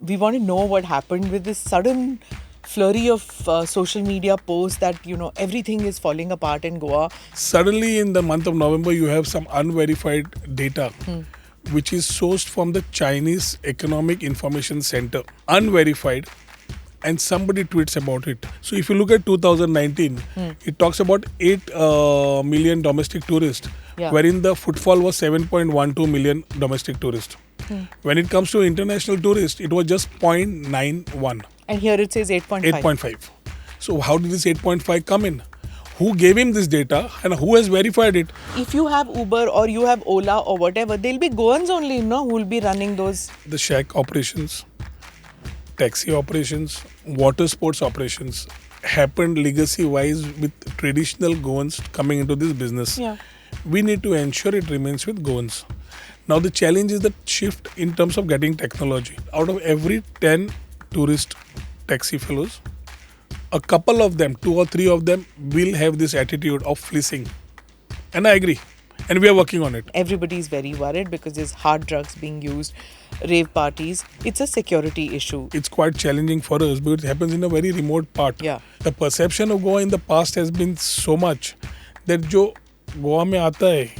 we want to know what happened with this sudden flurry of social media posts that, everything is falling apart in Goa. Suddenly, in the month of November, you have some unverified data which is sourced from the Chinese Economic Information Center. Unverified, and somebody tweets about it. So, if you look at 2019, it talks about 8 million domestic tourists, Yeah. wherein the footfall was 7.12 million domestic tourists. When it comes to international tourists, it was just 0.91. And here it says 8.5. 8.5. So how did this 8.5 come in? Who gave him this data and who has verified it? If you have Uber or you have Ola or whatever, they'll be Goans only, who will be running those. The shack operations, taxi operations, water sports operations happened legacy-wise with traditional Goans coming into this business. Yeah. We need to ensure it remains with Goans. Now the challenge is the shift in terms of getting technology. Out of every 10 tourist taxi fellows, a couple of them, 2 or 3 of them will have this attitude of fleecing. And I agree. And we are working on it. Everybody is very worried because there's hard drugs being used, rave parties. It's a security issue. It's quite challenging for us because it happens in a very remote part. Yeah. The perception of Goa in the past has been so much that जो Goa में आता है,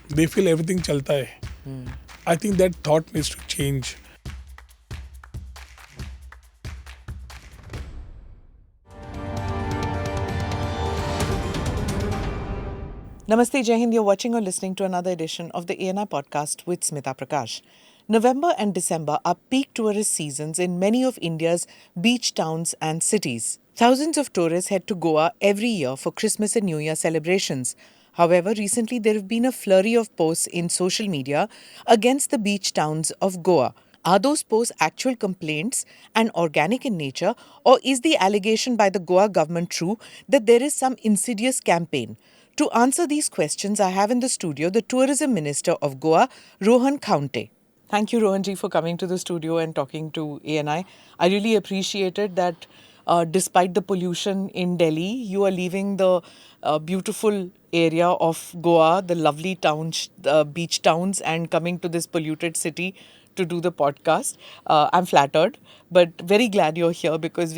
they feel everything चलता है. I think that thought needs to change. Namaste, Jai Hind. You're watching or listening to another edition of the ANI podcast with Smita Prakash. November and December are peak tourist seasons in many of India's beach towns and cities. Thousands of tourists head to Goa every year for Christmas and New Year celebrations. However, recently there have been a flurry of posts in social media against the beach towns of Goa. Are those posts actual complaints and organic in nature, or is the allegation by the Goa government true that there is some insidious campaign? To answer these questions, I have in the studio the Tourism Minister of Goa, Rohan Khaunte. Thank you, Rohanji, for coming to the studio and talking to ANI. I really appreciated that despite the pollution in Delhi, you are leaving the beautiful area of Goa, the lovely towns, beach towns, and coming to this polluted city to do the podcast. I'm flattered, but very glad you're here because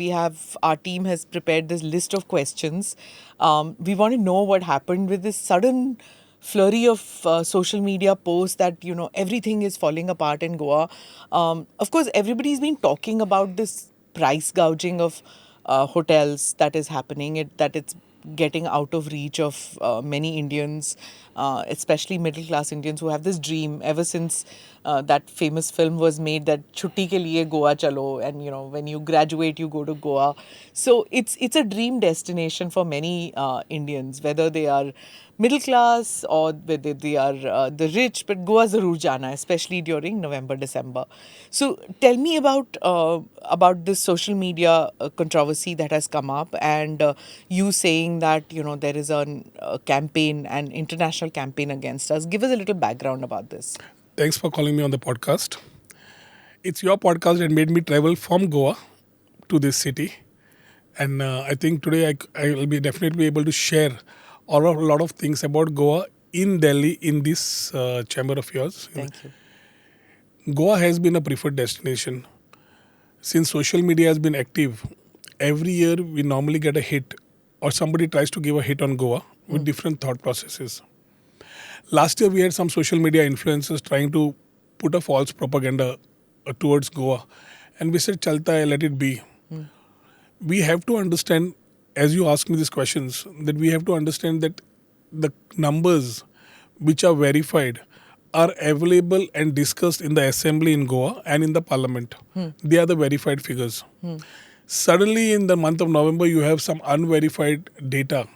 our team has prepared this list of questions. We want to know what happened with this sudden flurry of social media posts that, everything is falling apart in Goa. Of course, everybody's been talking about this price gouging of hotels that is happening, that it's getting out of reach of many Indians, especially middle-class Indians who have this dream ever since that famous film was made that Chutti ke liye Goa chalo, and when you graduate you go to Goa. So it's a dream destination for many Indians, whether they are middle class or whether they are the rich, but Goa zarur jana, especially during November, December. So tell me about this social media controversy that has come up, and you saying that there is a campaign, an international campaign against us. Give us a little background about this. Thanks for calling me on the podcast. It's your podcast that made me travel from Goa to this city. And I think today I will be definitely able to share a lot of things about Goa in Delhi in this chamber of yours. Thank you. Goa has been a preferred destination. Since social media has been active, every year we normally get a hit or somebody tries to give a hit on Goa with different thought processes. Last year we had some social media influencers trying to put a false propaganda towards Goa, and we said chalta hai, let it be. We have to understand, as you ask me these questions, that we have to understand that the numbers which are verified are available and discussed in the assembly in Goa and in the parliament. They are the verified figures. Suddenly in the month of November you have some unverified data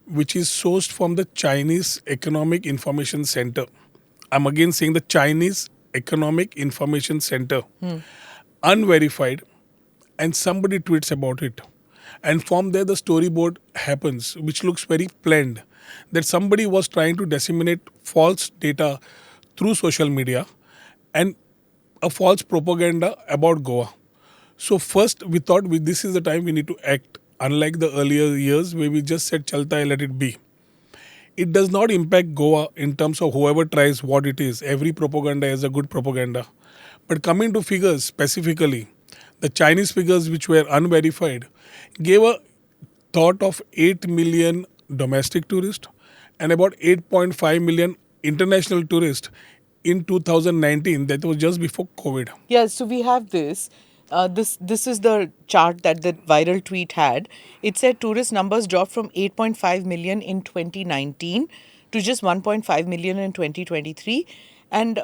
which is sourced from the Chinese Economic Information Center. I'm again saying the Chinese Economic Information Center. Unverified, and somebody tweets about it. And from there the storyboard happens, which looks very planned. That somebody was trying to disseminate false data through social media and a false propaganda about Goa. So first we thought this is the time we need to act. Unlike the earlier years where we just said chalta hai, let it be. It does not impact Goa in terms of whoever tries what it is. Every propaganda is a good propaganda. But coming to figures specifically, the Chinese figures which were unverified gave a thought of 8 million domestic tourists and about 8.5 million international tourists in 2019. That was just before COVID. Yeah, so we have this. This is the chart that the viral tweet had. It said tourist numbers dropped from 8.5 million in 2019 to just 1.5 million in 2023, and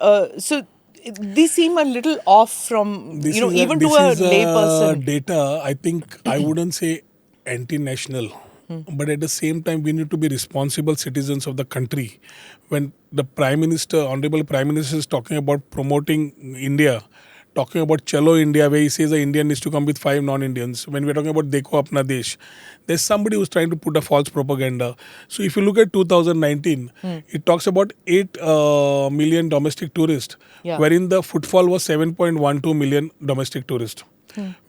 these seem a little off from even to This a is layperson. data. I think I wouldn't say anti-national, but at the same time we need to be responsible citizens of the country. When the Prime Minister, Honorable Prime Minister, is talking about promoting India, talking about Chalo India, where he says the Indian needs to come with 5 non-Indians. When we're talking about Dekho Apna Desh, there's somebody who's trying to put a false propaganda. So if you look at 2019, it talks about 8 million domestic tourists, Yeah. wherein the footfall was 7.12 million domestic tourists.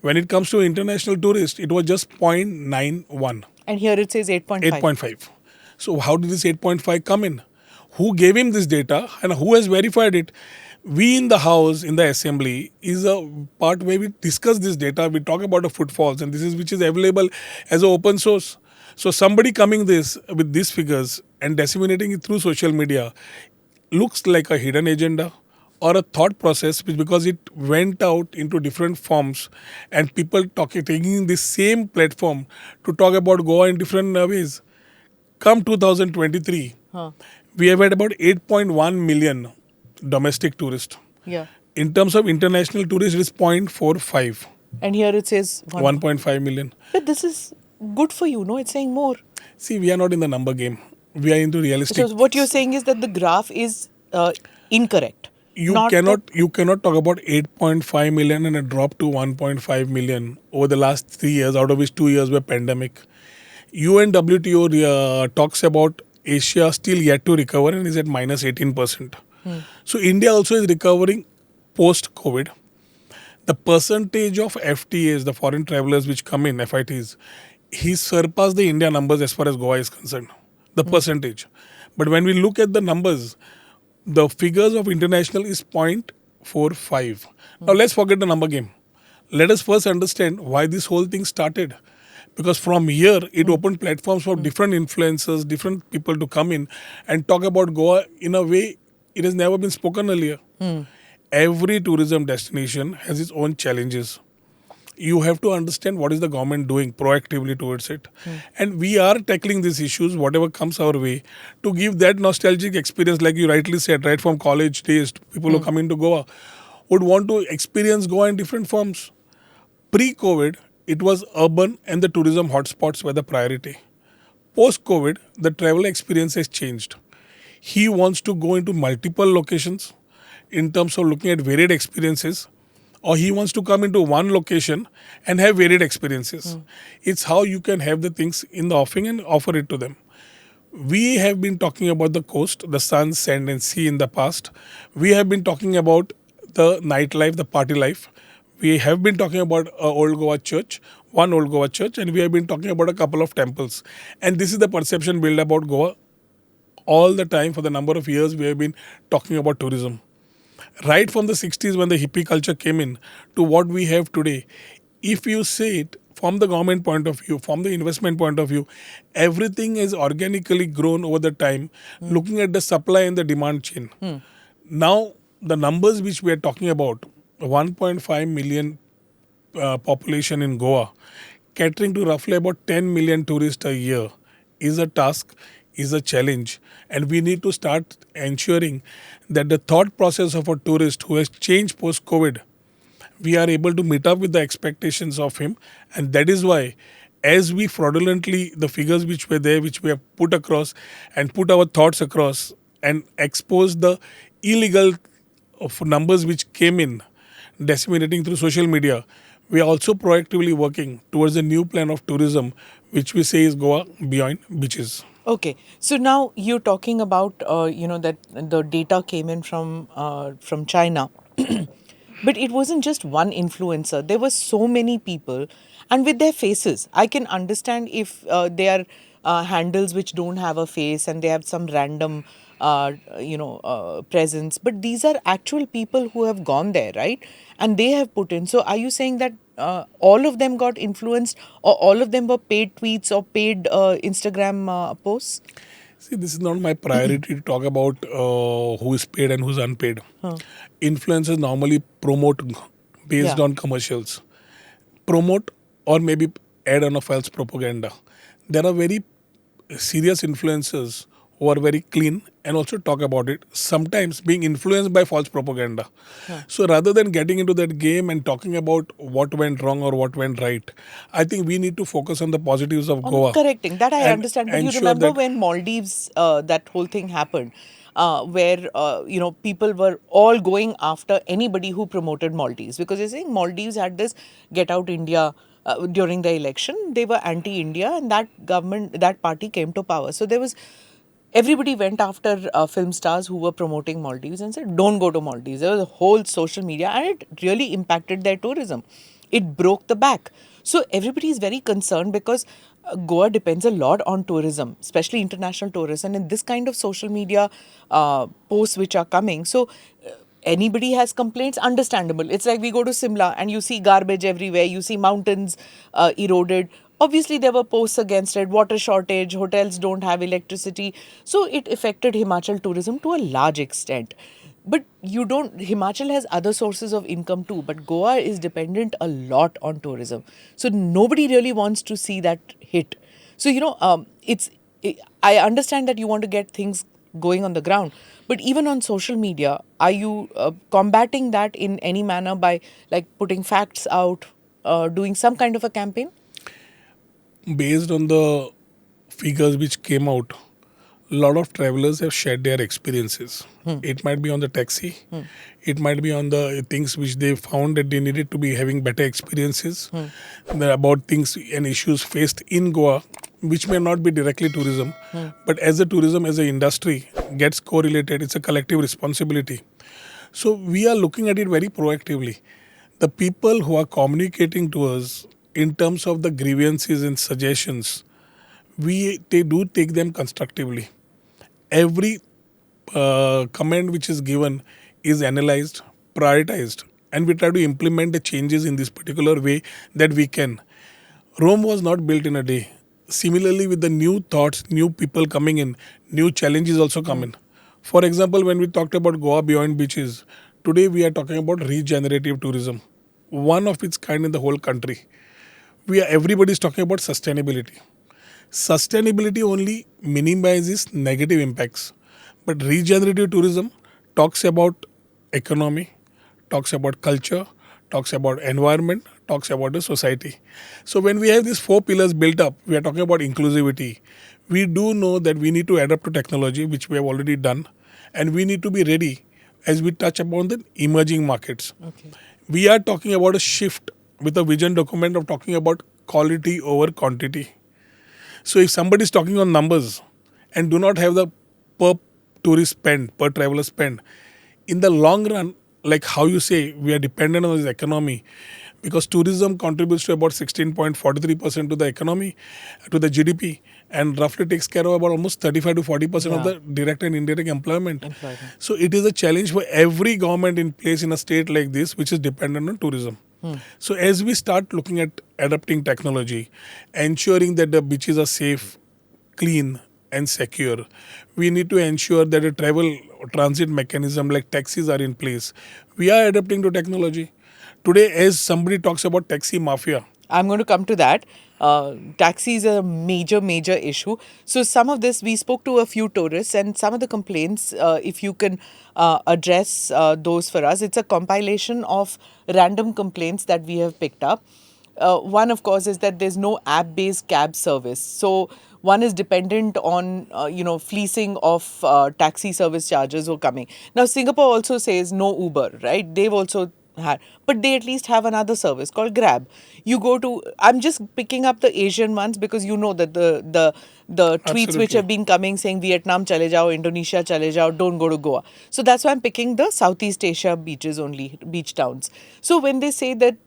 When it comes to international tourists, it was just 0.91. And here it says 8.5. 8.5. So how did this 8.5 come in? Who gave him this data and who has verified it? We in the house, in the assembly, is a part where we discuss this data. We talk about the footfalls, and this is which is available as an open source. So somebody coming this with these figures and disseminating it through social media looks like a hidden agenda or a thought process, which because it went out into different forms and people taking this same platform to talk about Goa in different ways. Come 2023, we have had about 8.1 million domestic tourists. Yeah. In terms of international tourists, it is 0.45, And here it says 1.5 million. But this is good for you, no? It's saying more. See, we are not in the number game. We are into realistic. So what you're saying is that the graph is incorrect. You Not cannot talk about 8.5 million and a drop to 1.5 million over the last 3 years, out of which 2 years were pandemic. UNWTO talks about Asia still yet to recover and is at minus 18%. So India also is recovering post-COVID. The percentage of FTAs, the foreign travelers which come in, FITs, he surpassed the India numbers as far as Goa is concerned. The percentage. But when we look at the numbers, the figures of international is 0.45. Now let's forget the number game. Let us first understand why this whole thing started. Because from here, it opened platforms for different influencers, different people to come in and talk about Goa in a way it has never been spoken earlier. Every tourism destination has its own challenges. You have to understand what is the government doing proactively towards it. And we are tackling these issues, whatever comes our way, to give that nostalgic experience, like you rightly said, right from college days, people who come into Goa would want to experience Goa in different forms. Pre-COVID, it was urban and the tourism hotspots were the priority. Post-COVID, the travel experience has changed. He wants to go into multiple locations in terms of looking at varied experiences, or he wants to come into one location and have varied experiences. It's how you can have the things in the offing and offer it to them. We have been talking about the coast, the sun, sand and sea in the past. We have been talking about the nightlife, the party life. We have been talking about Old Goa Church, one Old Goa Church, and we have been talking about a couple of temples. And this is the perception built about Goa all the time. For the number of years we have been talking about tourism. Right from the 60s when the hippie culture came in to what we have today, if you say it from the government point of view, from the investment point of view, everything is organically grown over the time, looking at the supply and the demand chain. Now, the numbers which we are talking about, 1.5 million population in Goa, catering to roughly about 10 million tourists a year, is a task, is a challenge. And we need to start ensuring that the thought process of a tourist who has changed post-COVID, we are able to meet up with the expectations of him. And that is why, as we fraudulently, the figures which were there, which we have put across and put our thoughts across and expose the illegal of numbers which came in, disseminating through social media, we are also proactively working towards a new plan of tourism, which we say is Goa beyond beaches. Okay, so now you're talking about that the data came in from China, but it wasn't just one influencer. There were so many people, and with their faces. I can understand if they are handles which don't have a face and they have some random presence, but these are actual people who have gone there, right? And they have put in. So are you saying that all of them got influenced, or all of them were paid tweets or paid Instagram posts? See, this is not my priority to talk about who is paid and who's unpaid. Influencers normally promote based Yeah. on commercials, promote or maybe add on a false propaganda. There are very serious influencers who are very clean and also talk about it, sometimes being influenced by false propaganda. So rather than getting into that game and talking about what went wrong or what went right, I think we need to focus on the positives of On Goa correcting that, I and understand. But you ensure remember that when Maldives, that whole thing happened, where people were all going after anybody who promoted Maldives, because you're saying Maldives had this "Get Out India" during the election. They were anti-India, and that party came to power. So there was everybody went after film stars who were promoting Maldives and said, "Don't go to Maldives." There was a whole social media, and it really impacted their tourism. It broke the back. So everybody is very concerned because Goa depends a lot on tourism, especially international tourists, and in this kind of social media posts which are coming. So anybody has complaints, understandable. It's like we go to Simla and you see garbage everywhere, you see mountains eroded. Obviously, there were posts against it, water shortage, hotels don't have electricity. So it affected Himachal tourism to a large extent. But Himachal has other sources of income too, but Goa is dependent a lot on tourism. So nobody really wants to see that hit. So, I understand that you want to get things going on the ground, but even on social media, are you combating that in any manner by like putting facts out, doing some kind of a campaign? based on the figures which came out, a lot of travelers have shared their experiences. It might be on the taxi, it might be on the things which they found that they needed to be having better experiences about things and issues faced in Goa, which may not be directly tourism, but as a tourism as an industry gets correlated, it's a collective responsibility. So we are looking at it very proactively. The people who are communicating to us in terms of the grievances and suggestions, they do take them constructively. Every comment which is given is analyzed, prioritized, and we try to implement the changes in this particular way that we can. Rome was not built in a day. Similarly, with the new thoughts, new people coming in, new challenges also come in. For example, when we talked about Goa beyond beaches, today we are talking about regenerative tourism, one of its kind in the whole country. Everybody is talking about sustainability. Sustainability only minimizes negative impacts, but regenerative tourism talks about economy, talks about culture, talks about environment, talks about the society. So when we have these four pillars built up, we are talking about inclusivity. We do know that we need to adapt to technology, which we have already done, and we need to be ready as we touch upon the emerging markets. Okay. We are talking about a shift with a vision document of talking about quality over quantity. So if somebody is talking on numbers and do not have the per tourist spend, per traveler spend, in the long run, like how you say, we are dependent on this economy because tourism contributes to about 16.43% to the economy, to the GDP, and roughly takes care of about almost 35 to 40% of Yeah. the direct and indirect employment. Employment. So it is a challenge for every government in place in a state like this, which is dependent on tourism. So as we start looking at adapting technology, ensuring that the beaches are safe, clean and secure, we need to ensure that a travel transit mechanism like taxis are in place. We are adapting to technology. Today, as somebody talks about taxi mafia, I'm going to come to that. Taxi is a major issue. So some of this, we spoke to a few tourists, and some of the complaints, if you can address those for us, it's a compilation of random complaints that we have picked up. One, of course, is that there's no app-based cab service. So one is dependent on fleecing of taxi service charges or coming. Now Singapore also says no Uber, right? They've also had, but they at least have another service called Grab. You go to, I'm just picking up the Asian ones because you know that the tweets which absolutely. have been coming saying Vietnam chale jao, Indonesia chale jao, don't go to Goa. So that's why I'm picking the Southeast Asia beaches only, beach towns. So when they say that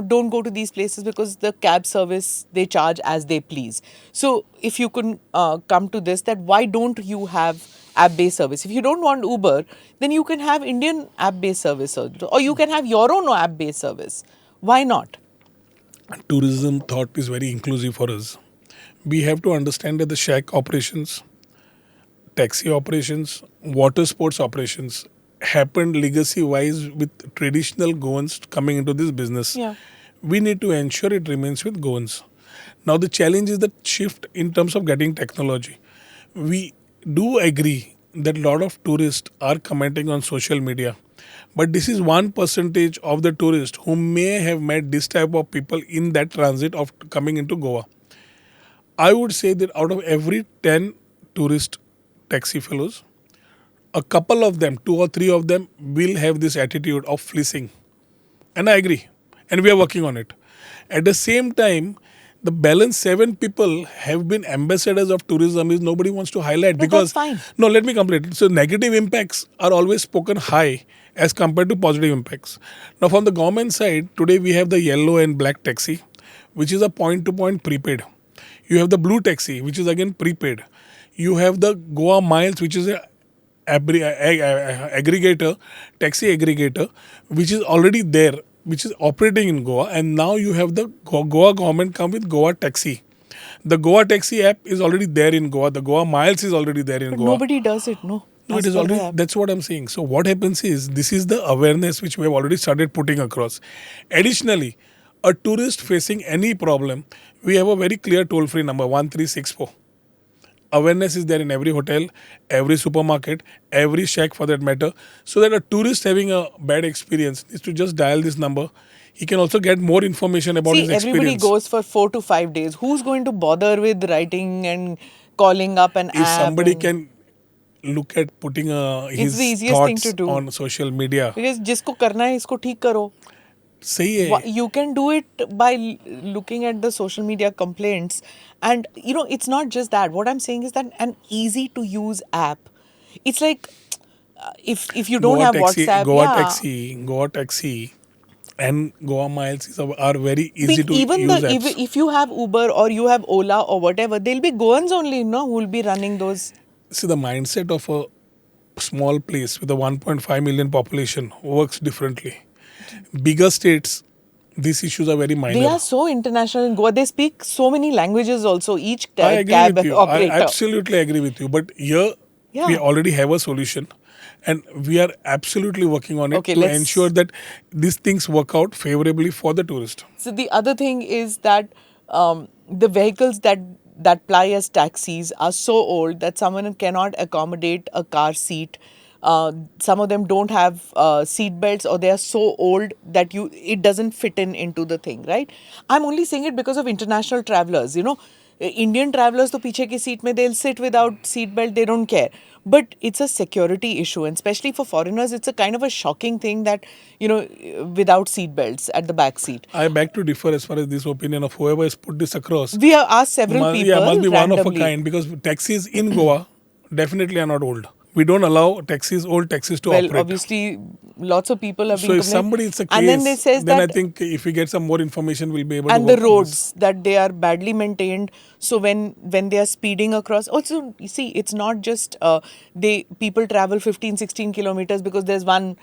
don't go to these places because the cab service they charge as they please. So if you can come to this, that why don't you have app-based service. If you don't want Uber, then you can have Indian app-based service, or you can have your own app-based service. Why not? Tourism thought is very inclusive for us. We have to understand that the shack operations, taxi operations, water sports operations happened legacy wise with traditional Goans coming into this business. Yeah. We need to ensure it remains with Goans. Now, the challenge is the shift in terms of getting technology. We do agree that a lot of tourists are commenting on social media, but this is 1% of the tourists who may have met this type of people in that transit of coming into Goa. I would say that out of every 10 tourist taxi fellows, a couple of them, 2 or 3 of them, will have this attitude of fleecing. And I agree. And we are working on it. At the same time, the balance 7 people have been ambassadors of tourism is nobody wants to highlight No, because that's fine. no, let me complete it. So negative impacts are always spoken high as compared to positive impacts. Now from the government side, today we have the yellow and black taxi, which is a point to point prepaid. You have the blue taxi, which is again prepaid. You have the Goa Miles, which is a aggregator, taxi aggregator, which is already there, which is operating in Goa, and now you have the Goa government come with Goa Taxi. The Goa Taxi app is already there in Goa. The Goa Miles is already there in But Goa. nobody does it, no. No, As it is per the already. app. That's what I'm saying. So what happens is this is the awareness which we have already started putting across. Additionally, a tourist facing any problem, we have a very clear toll-free number 1364. Awareness is there in every hotel, every supermarket, every shack for that matter, so that a tourist having a bad experience needs to just dial this number. He can also get more information about his See, everybody experience. goes for 4 to 5 days. Who's going to bother with writing and calling up an If app? somebody and- can look at putting It's the his easiest thing to thoughts do. on social media, Because जिसको करना है इसको ठीक करो. सही है. You can do it by looking at the social media complaints, and it's not just that. What I'm saying is that an easy to use app. It's like if you don't have WhatsApp, Goa Taxi, and Goa Miles are very easy to even use apps. if you have Uber or you have Ola or whatever, they'll be Goans only, no, who will be running those. See, the mindset of a small place with a 1.5 million population works differently. Bigger states, these issues are very minor. They are so international in Goa. They speak so many languages also. Each I agree cab with you. operator. I absolutely agree with you. But here, Yeah. we already have a solution. And we are absolutely working on it Okay, to let's- ensure that these things work out favorably for the tourist. So the other thing is that the vehicles that ply as taxis are so old that someone cannot accommodate a car seat. Some of them don't have seat belts, or they are so old that it doesn't fit into the thing, right? I'm only saying it because of international travelers. Indian travelers, to पीछे की seat में they'll sit without seat belt. They don't care. But it's a security issue, and especially for foreigners, it's a kind of a shocking thing that without seat belts at the back seat. I beg to differ as far as this opinion of whoever has put this across. We have asked several people. Yeah, must be one of a randomly. kind because taxis in Goa definitely are not old. We don't allow old taxis to Well, operate. obviously, lots of people have been So if complaining. somebody it's a case, and then they says then that I think if we get some more information, we'll be able and to. the roads that they are badly maintained. So when they are speeding across, also you see, it's not just people travel 15, 16 kilometers because there's one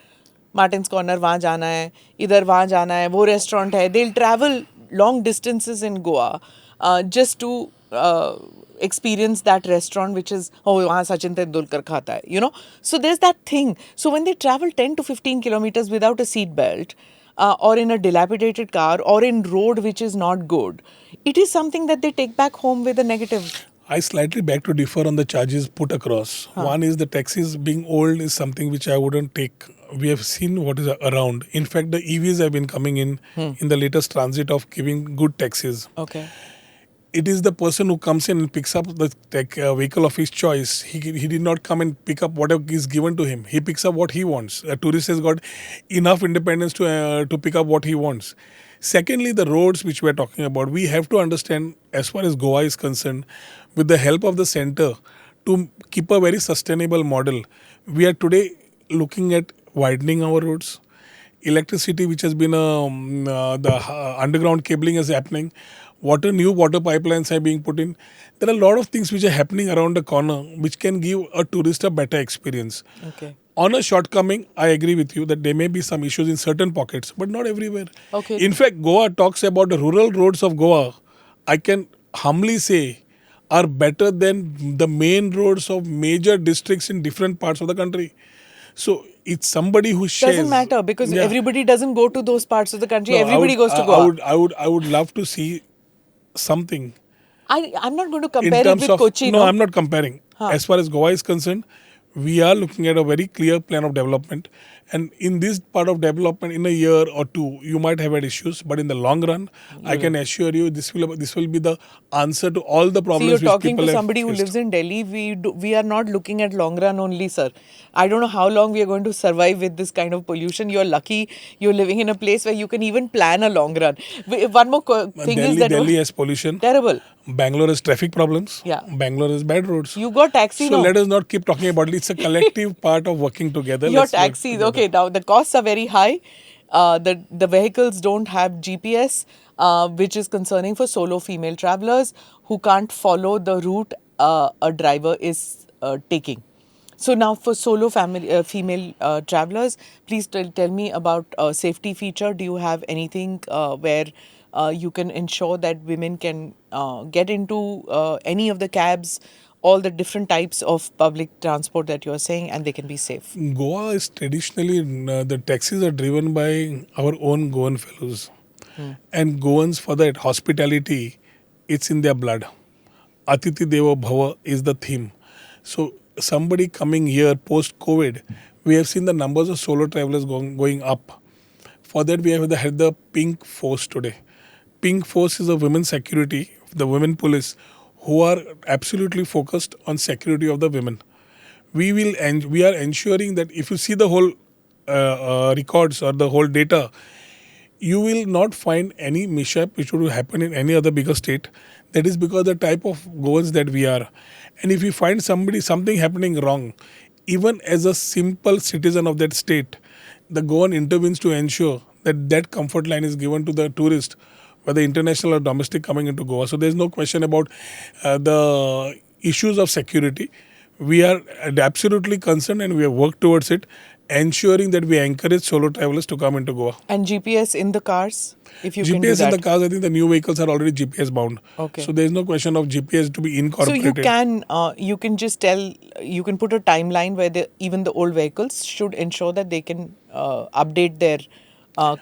Martin's Corner, वहाँ जाना है, इधर वहाँ जाना है, वो restaurant है. They'll travel long distances in Goa just to experience that restaurant, which is वहाँ सचिन तेंदुलकर खाता है, So there's that thing. So when they travel 10 to 15 kilometers without a seat belt, or in a dilapidated car, or in road which is not good, it is something that they take back home with a negative. I slightly beg to differ on the charges put across. One is the taxis being old is something which I wouldn't take. We have seen what is around. In fact, the EVs have been coming in the latest transit of giving good taxis. Okay. It is the person who comes in and picks up the vehicle of his choice. He did not come and pick up whatever is given to him. He picks up what he wants. A tourist has got enough independence to pick up what he wants. Secondly, the roads which we are talking about, we have to understand as far as Goa is concerned, with the help of the center, to keep a very sustainable model. We are today looking at widening our roads. Electricity, which has been the underground cabling is happening. New water pipelines are being put in. There are a lot of things which are happening around the corner which can give a tourist a better experience. Okay. On a shortcoming, I agree with you that there may be some issues in certain pockets, but not everywhere. Okay. In fact, Goa talks about the rural roads of Goa. I can humbly say are better than the main roads of major districts in different parts of the country. So it's somebody who Doesn't shares. matter because Yeah. everybody doesn't go to those parts of the country. No, Everybody goes to Goa. I would love to see something I'm not going to in compare it terms with of. Kochi, No, no? I'm not comparing. Huh. As far as Goa is concerned, we are looking at a very clear plan of development, and in this part of development, in a year or two, you might have had issues, but in the long run, I can assure you this will be the answer to all the See, you're problems which talking people to have somebody who faced. lives in Delhi. We are not looking at long run only, sir. I don't know how long we are going to survive with this kind of pollution. You're lucky you're living in a place where you can even plan a long run. One more thing is that Delhi has pollution. terrible. Bangalore has traffic problems. Yeah. Bangalore has bad roads. You got taxi So now. let us not keep talking about it. It's a collective part of working together. Your Let's work taxis, together. okay, now the costs are very high. The vehicles don't have GPS, which is concerning for solo female travelers who can't follow the route a driver is taking. So now for solo female travelers, please tell me about safety feature. Do you have anything where you can ensure that women can get into any of the cabs, all the different types of public transport that you're saying, and they can be safe? Goa is traditionally, the taxis are driven by our own Goan fellows. And Goans, for that hospitality, it's in their blood. Atiti Deva Bhava is the theme. So somebody coming here post COVID, we have seen the numbers of solo travelers going up. For that, we have had the Pink Force today. Pink Force is a women's security, the women police, who are absolutely focused on security of the women. We are ensuring that if you see the whole records or the whole data, you will not find any mishap which would happen in any other bigger state. That is because the type of goers that we are. And if you find something happening wrong, even as a simple citizen of that state, the Goan intervenes to ensure that that comfort line is given to the tourist, whether international or domestic coming into Goa. So there's no question about the issues of security. We are absolutely concerned and we have worked towards it, ensuring that we encourage solo travelers to come into Goa. And GPS in the cars, if you can do GPS in the that. cars, I think the new vehicles are already GPS bound. Okay. So there is no question of GPS to be So incorporated. you can just tell, you can put a timeline where even the old vehicles should ensure that they can update their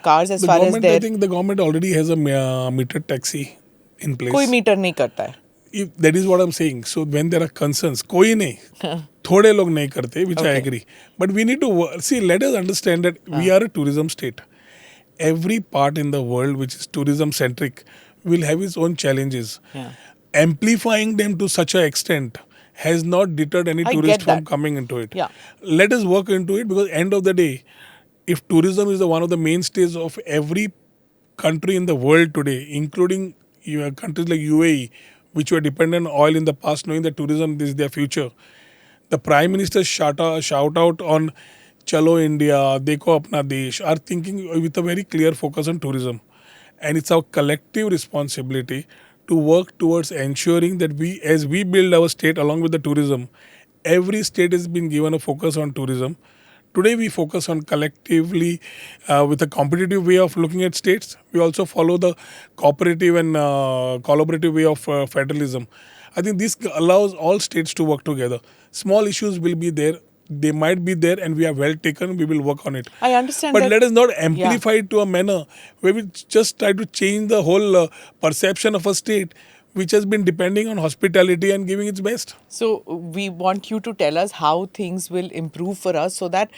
cars as The far as government, I their think the government already has a metered taxi in place. कोई metre नहीं करता है. If that is what I'm saying. So when there are concerns, कोई नहीं, थोड़े लोग नहीं करते, which I Okay. agree. But we need to see. Let us understand that we are a tourism state. Every part in the world which is tourism centric will have its own challenges. Yeah. Amplifying them to such an extent has not deterred any I tourist get from that. coming into it. Yeah. Let us work into it, because end of the day, if tourism is one of the mainstays of every country in the world today, including countries like UAE, which were dependent on oil in the past, knowing that tourism is their future. The Prime Minister's shout out on Chalo India, Dekho Apna Desh are thinking with a very clear focus on tourism. And it's our collective responsibility to work towards ensuring that as we build our state along with the tourism, every state has been given a focus on tourism. Today we focus on collectively with a competitive way of looking at states. We also follow the cooperative and collaborative way of federalism. I think this allows all states to work together. Small issues will be there. They might be there and we are well taken. We will work on it. I understand But that. let us not amplify it to a manner where we just try to change the whole perception of a state which has been depending on hospitality and giving its best. So we want you to tell us how things will improve for us so that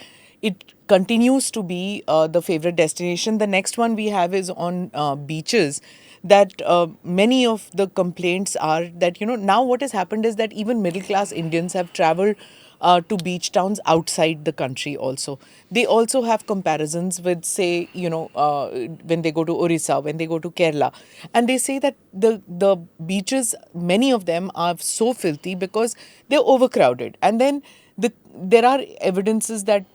it continues to be the favorite destination. The next one we have is on beaches. That many of the complaints are that, now what has happened is that even middle class Indians have traveled to beach towns outside the country also. They also have comparisons with, say, when they go to Orissa, when they go to Kerala. And they say that the beaches, many of them are so filthy because they're overcrowded. And then There are evidences that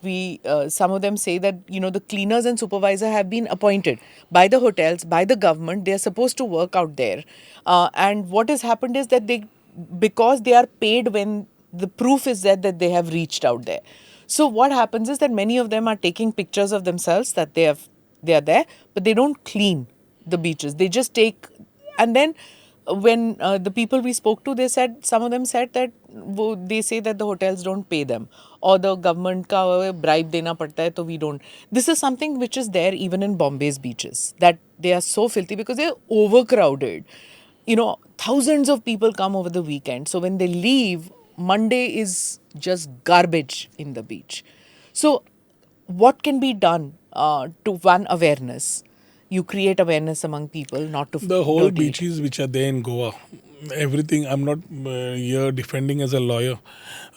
some of them say that the cleaners and supervisor have been appointed by the hotels, by the government. They are supposed to work out there, and what has happened is that because they are paid when the proof is that they have reached out there. So what happens is that many of them are taking pictures of themselves that they are there, but they don't clean the beaches. They just take, and then when the people we spoke to, some of them said that they say that the hotels don't pay them, or the government ka bribe dena padta hai, so we don't. This is something which is there even in Bombay's beaches, that they are so filthy because they are overcrowded. Thousands of people come over the weekend, so when they leave, Monday is just garbage in the beach. So what can be done to one awareness? You create awareness among people not to The whole dirty it. beaches which are there in Goa, everything, I'm not here defending as a lawyer,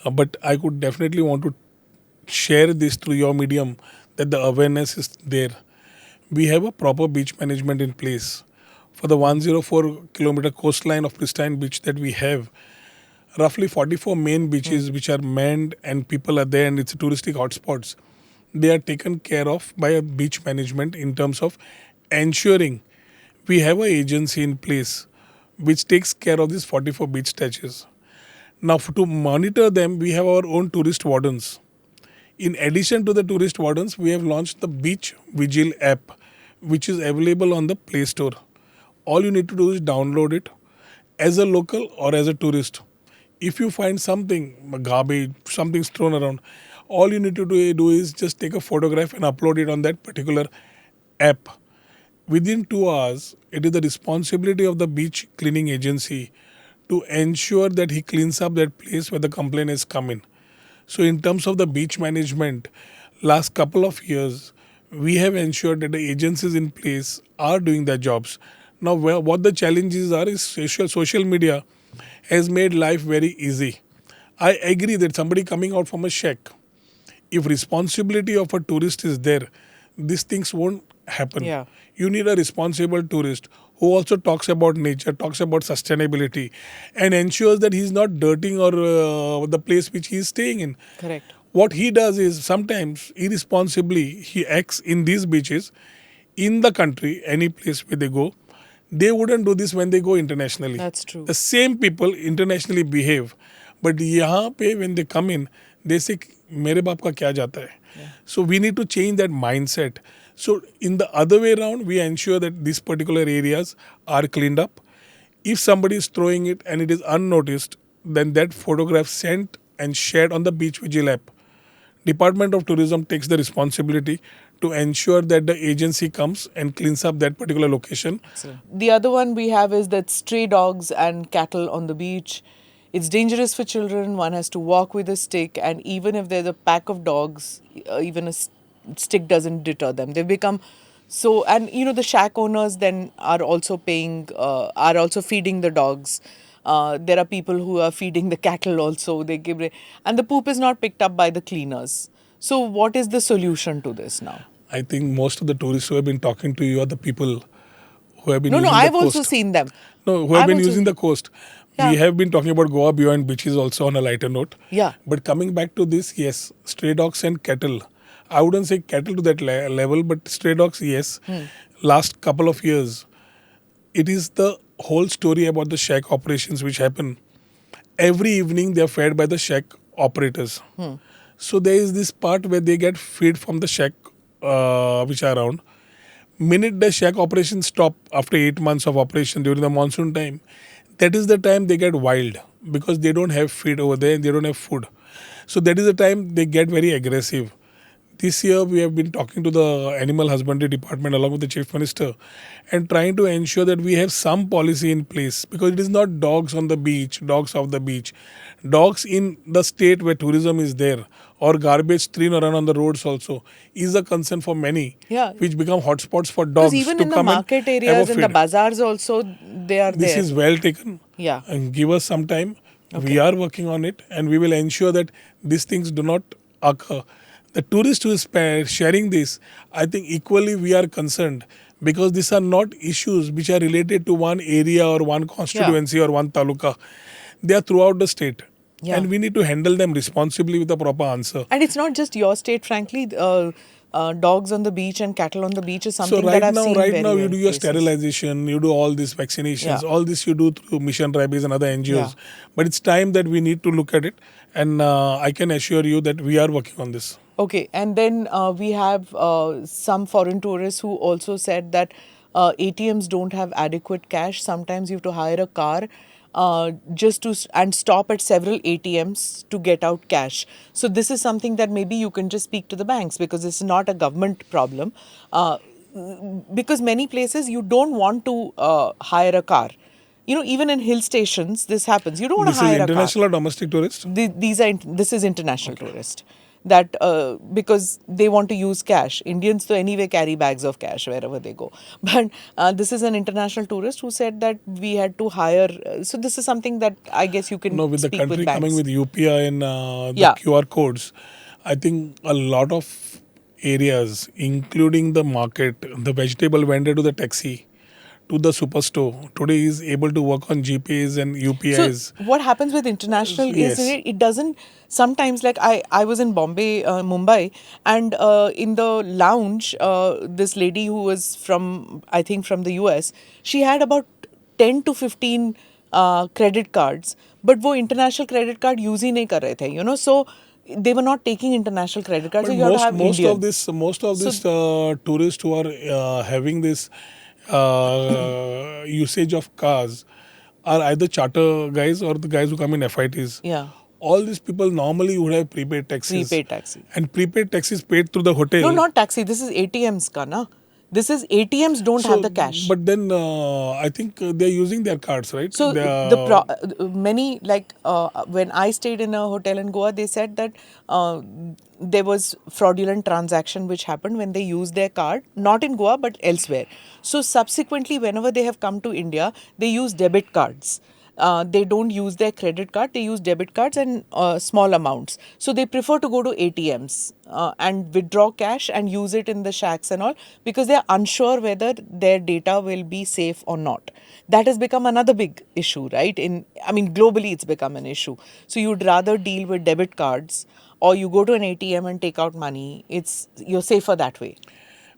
but I could definitely want to share this through your medium that the awareness is there. We have a proper beach management in place. For the 104-kilometer coastline of pristine beach that we have, roughly 44 main beaches which are manned and people are there and it's touristic hotspots. They are taken care of by a beach management in terms of ensuring we have an agency in place which takes care of these 44 beach stretches. Now, to monitor them, we have our own tourist wardens. In addition to the tourist wardens, we have launched the Beach Vigil app, which is available on the Play Store. All you need to do is download it as a local or as a tourist. If you find something, garbage, something's thrown around, all you need to do is just take a photograph and upload it on that particular app. Within 2 hours, it is the responsibility of the beach cleaning agency to ensure that he cleans up that place where the complaint has come in. So in terms of the beach management, last couple of years, we have ensured that the agencies in place are doing their jobs. Now, what the challenges are is social media has made life very easy. I agree that somebody coming out from a shack, if responsibility of a tourist is there, these things won't happen. Yeah. You need a responsible tourist who also talks about nature, talks about sustainability, and ensures that he's not dirtying or the place which he is staying in. Correct. What he does is sometimes irresponsibly he acts in these beaches, in the country, any place where they go. They wouldn't do this when they go internationally. That's true. The same people internationally behave, but यहाँ पे when they come in, they say मेरे बाप का क्या जाता है. So we need to change that mindset. So in the other way around, we ensure that these particular areas are cleaned up. If somebody is throwing it and it is unnoticed, then that photograph sent and shared on the Beach Vigil app. Department of Tourism takes the responsibility to ensure that the agency comes and cleans up that particular location. The other one we have is that stray dogs and cattle on the beach. It's dangerous for children. One has to walk with a stick, and even if there's a pack of dogs, even a stick doesn't deter them. They become so, and the shack owners then are also are also feeding the dogs. There are people who are feeding the cattle also. And the poop is not picked up by the cleaners. So, what is the solution to this now? I think most of the tourists who have been talking to you are the people who have been No, using the I've coast. also seen them. No, who have I've been also using the coast. Yeah. We have been talking about Goa beyond beaches also on a lighter note. Yeah. But coming back to this, yes, stray dogs and cattle. I wouldn't say cattle to that level, but stray dogs, yes. Last couple of years, it is the whole story about the shack operations which happen. Every evening, they are fed by the shack operators. So there is this part where they get feed from the shack which are around. Minute the shack operations stop after 8 months of operation during the monsoon time, that is the time they get wild because they don't have feed over there and they don't have food. So that is the time they get very aggressive. This year we have been talking to the animal husbandry department along with the chief minister and trying to ensure that we have some policy in place because it is not dogs on the beach, dogs off the beach. Dogs in the state where tourism is there or garbage thrown around on the roads also is a concern for many, Yeah. which become hotspots for Because dogs even to in the come market and have areas, a in the feed. bazaars also, they are This there. is well taken. Yeah. And give us some time. Okay. We are working on it and we will ensure that these things do not occur. The tourist who is sharing this, I think equally we are concerned because these are not issues which are related to one area or one constituency or one taluka. They are throughout the state. Yeah. and we need to handle them responsibly with a proper answer. And it's not just your state, frankly. Dogs on the beach and cattle on the beach is So something that I've seen right very, now, you very do your places. sterilization, you do all these Yeah. vaccinations, all this you do through Mission Rabies and other Yeah. NGOs. But it's time that we need to look at it, and I can assure you that we are working on this. Okay, and then we have some foreign tourists who also said that ATMs don't have adequate cash. Sometimes you have to hire a car just to and stop at several ATMs to get out cash. So this is something that maybe you can just speak to the banks, because it's not a government problem. Because many places you don't want to hire a car. You know, even in hill stations, this happens. You don't want to This is hire a car. international or domestic tourist? This is international tourist, that because they want to use cash. Indians though anyway carry bags of cash wherever they go, but this is an international tourist who said that we had to hire. So this is something that I guess you can No, with the speak with country coming banks. with UPI and the Yeah. QR codes, I think a lot of areas, including the market, the vegetable vendor to the taxi, to the superstore, today is able to work on GPAs and So UPIs. what happens with international is Yes. it doesn't sometimes, like I was in Bombay, Mumbai, and in the lounge, this lady who was from, I think, from the US, she had about 10 to 15 credit cards, but वो international credit card use ही नहीं कर रहे थे, you know, so they were not taking international credit cards, so But you have to have Indian. most of So this tourists who are having this usage of cars are either charter guys or the guys who come in FITs. yeah, All these people normally would have prepaid taxis, prepaid taxi. and prepaid taxis paid through the No, hotel. not taxi. This is ATMs ka na. This is ATMs don't have So, the cash. but then I think they're using their cards, right? So They the are, many, like when I stayed in a hotel in Goa, they said that there was fraudulent transaction which happened when they used their card, not in Goa but elsewhere. So subsequently, whenever they have come to India, they use debit cards. They don't use their credit card, they use debit cards and small amounts. So they prefer to go to ATMs and withdraw cash and use it in the shacks and all, because they are unsure whether their data will be safe or not. That has become another big issue, right? I mean, globally it's become an issue. So you'd rather deal with debit cards, or you go to an ATM and take out money. You're safer that way.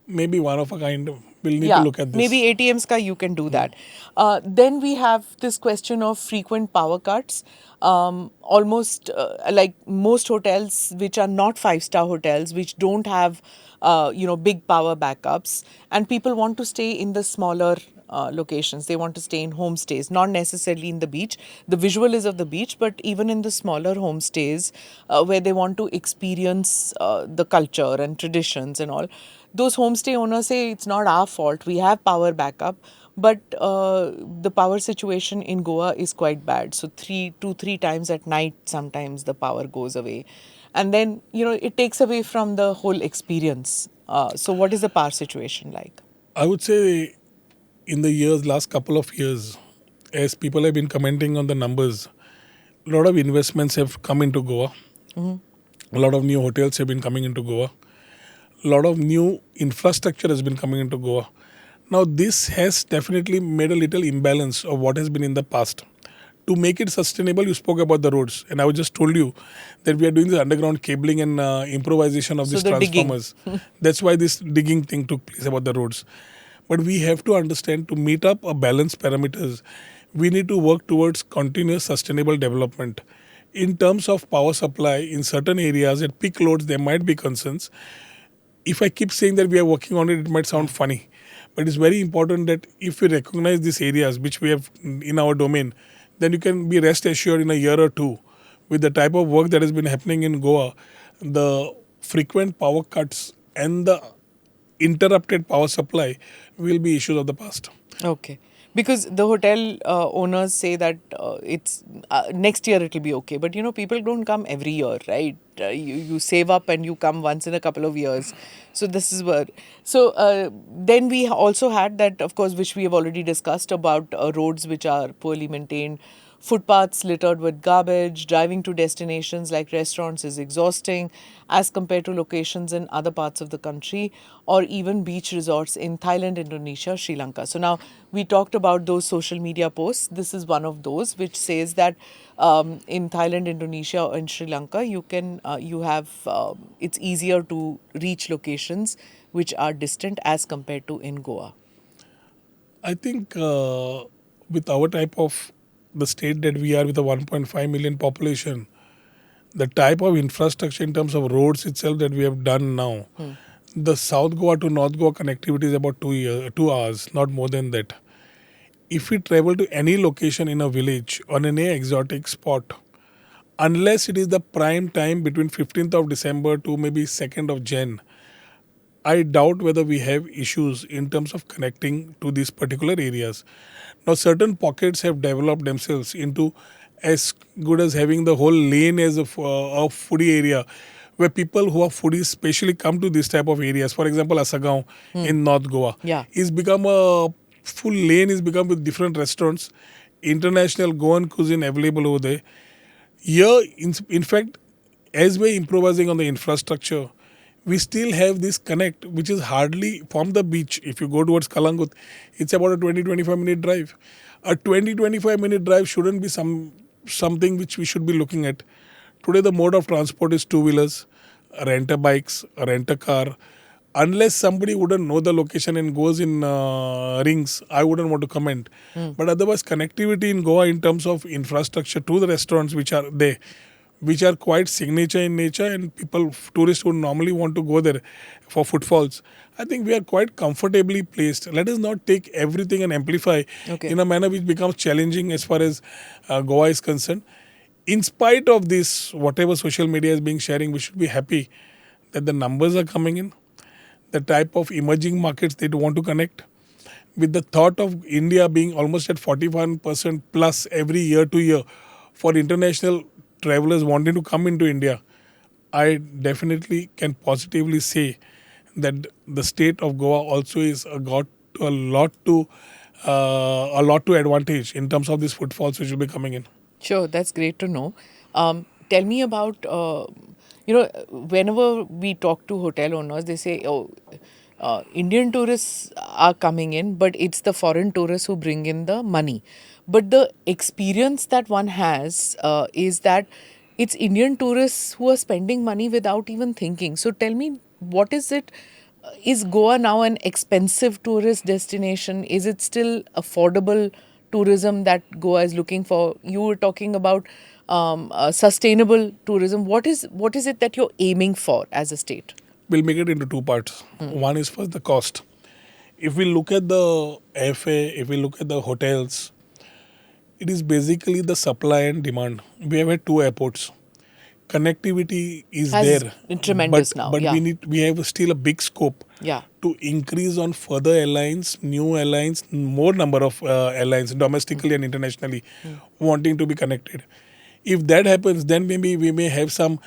maybe one of a kind. We'll need to Yeah, look at maybe this. ATMs ka you can do that. Then we have this question of frequent power cuts. Almost like most hotels, which are not five-star hotels, which don't have big power backups, and people want to stay in the smaller locations. They want to stay in homestays, not necessarily in the beach. The visual is of the beach, but even in the smaller homestays where they want to experience the culture and traditions and all, those homestay owners say it's not our fault. We have power backup, but the power situation in Goa is quite bad. So 3 times at night, sometimes the power goes away, and then it takes away from the whole experience. So what is the power situation like? I would say in the last couple of years, as people have been commenting on the numbers, a lot of investments have come into Goa. A lot of new hotels have been coming into Goa. A lot of new infrastructure has been coming into Goa. Now, this has definitely made a little imbalance of what has been in the past. To make it sustainable, you spoke about the roads, and I just told you that we are doing the underground cabling and improvisation of So these the digging. transformers. That's why this digging thing took place about the roads. But we have to understand, to meet up a balanced parameters, we need to work towards continuous sustainable development. In terms of power supply, in certain areas at peak loads, there might be concerns. If I keep saying that we are working on it, it might sound funny. But it's very important that if we recognize these areas which we have in our domain, then you can be rest assured in a year or two, with the type of work that has been happening in Goa, the frequent power cuts and the interrupted power supply will be issues of the past. Okay. Because the hotel owners say that it's next year it'll be okay. But people don't come every year, right? You save up and you come once in a couple of years. So this is where. So then we also had that, of course, which we have already discussed about roads which are poorly maintained, Footpaths littered with garbage, driving to destinations like restaurants is exhausting as compared to locations in other parts of the country, or even beach resorts in Thailand, Indonesia, Sri Lanka. So now we talked about those social media posts. This is one of those which says that in Thailand, Indonesia, or in Sri Lanka, you have it's easier to reach locations which are distant as compared to in Goa. I think with our type of the state that we are with a 1.5 million population, the type of infrastructure in terms of roads itself that we have done now, the South Goa to North Goa connectivity is about 2 hours, not more than that. If we travel to any location in a village or in any exotic spot, unless it is the prime time between 15th of December to maybe 2nd of Jan, I doubt whether we have issues in terms of connecting to these particular areas. Now, certain pockets have developed themselves into as good as having the whole lane as a foodie area, where people who are foodies specially come to this type of areas. For example, Asagaon in North Goa Yeah. is become a full lane is become with different restaurants, international Goan cuisine available over there. Here, in fact, as we're improvising on the infrastructure, we still have this connect, which is hardly from the beach. If you go towards Kalangut, it's about a 20-25 minute drive. A 20-25 minute drive shouldn't be something which we should be looking at. Today, the mode of transport is two-wheelers, rent-a-bikes, rent-a-car. Unless somebody wouldn't know the location and goes in rings, I wouldn't want to comment. But otherwise, connectivity in Goa in terms of infrastructure to the restaurants which are there, which are quite signature in nature, and tourists would normally want to go there for footfalls. I think we are quite comfortably placed. Let us not take everything and amplify in a manner which becomes challenging as far as Goa is concerned. In spite of this, whatever social media is being sharing, we should be happy that the numbers are coming in, the type of emerging markets they want to connect. With the thought of India being almost at 41% plus every year to year for international travelers wanting to come into India, I definitely can positively say that the state of Goa also is got a lot to advantage in terms of these footfalls which will be coming in. Sure, that's great to know. Tell me about, whenever we talk to hotel owners, they say, oh, Indian tourists are coming in, but it's the foreign tourists who bring in the money. But the experience that one has is that it's Indian tourists who are spending money without even thinking. So tell me, what is it? Is Goa now an expensive tourist destination? Is it still affordable tourism that Goa is looking for? You were talking about sustainable tourism. What is it that you're aiming for as a state? We'll make it into two parts. One is first the cost. If we look at the FA, if we look at the hotels, it is basically the supply and demand. We have had two airports. Connectivity is Has there, been tremendous now. but Yeah. we have still a big scope Yeah. to increase on further airlines, new airlines, more number of airlines domestically and internationally wanting to be connected. If that happens, then maybe we may have some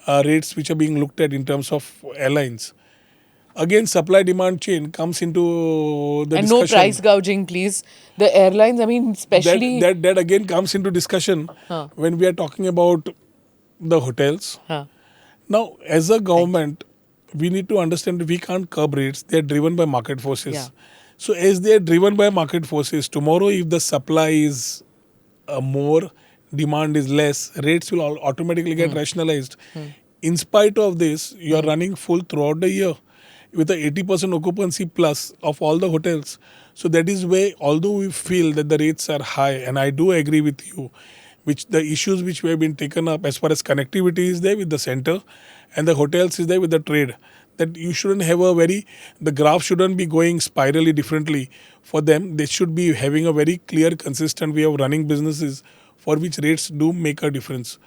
rates which are being looked at in terms of airlines. Again, supply demand chain comes into the And no discussion. price gouging, please. The airlines, I mean, especially. That again comes into discussion when we are talking about the hotels. Huh. Now, as a government, we need to understand that we can't curb rates. They are driven by market forces. Yeah. So, as they are driven by market forces, tomorrow if the supply is more, demand is less, rates will automatically get rationalized. In spite of this, you are running full throughout the year with a 80% occupancy plus of all the hotels. So that is why, although we feel that the rates are high, and I do agree with you, which the issues which have been taken up as far as connectivity is there with the center and the hotels is there with the trade, that you shouldn't have the graph shouldn't be going spirally differently for them. They should be having a very clear, consistent way of running businesses for which rates do make a difference.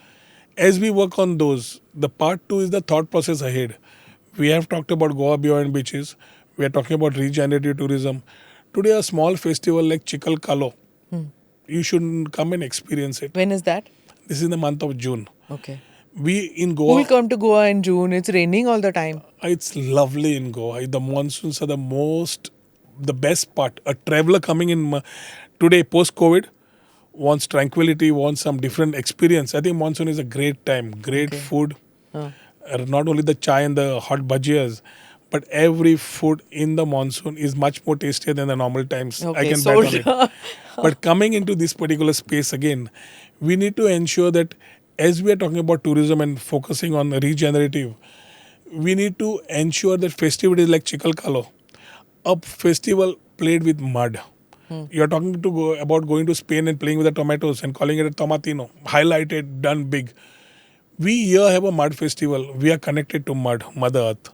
As we work on those, the part two is the thought process ahead. We have talked about Goa beyond beaches. We are talking about regenerative tourism. Today, a small festival like Chikhal Kalo, you should come and experience it. When is that? This is in the month of June. Okay. We in Who will Goa, come to Goa in June? It's raining all the time. it's lovely in Goa. The monsoons are the best part. A traveler coming in today post COVID wants tranquility, wants some different experience, I think monsoon is a great time. Great food. Not only the chai and the hot bhajiyas, but every food in the monsoon is much more tastier than the normal times. I Okay, can bet on sold. it. But coming into this particular space again, we need to ensure that as we are talking about tourism and focusing on regenerative, we need to ensure that festivities like Chikhal Kalo, a festival played with mud. You're talking to about going to Spain and playing with the tomatoes and calling it a tomatino, highlighted, done big. We here have a mud festival. We are connected to mud, Mother Earth,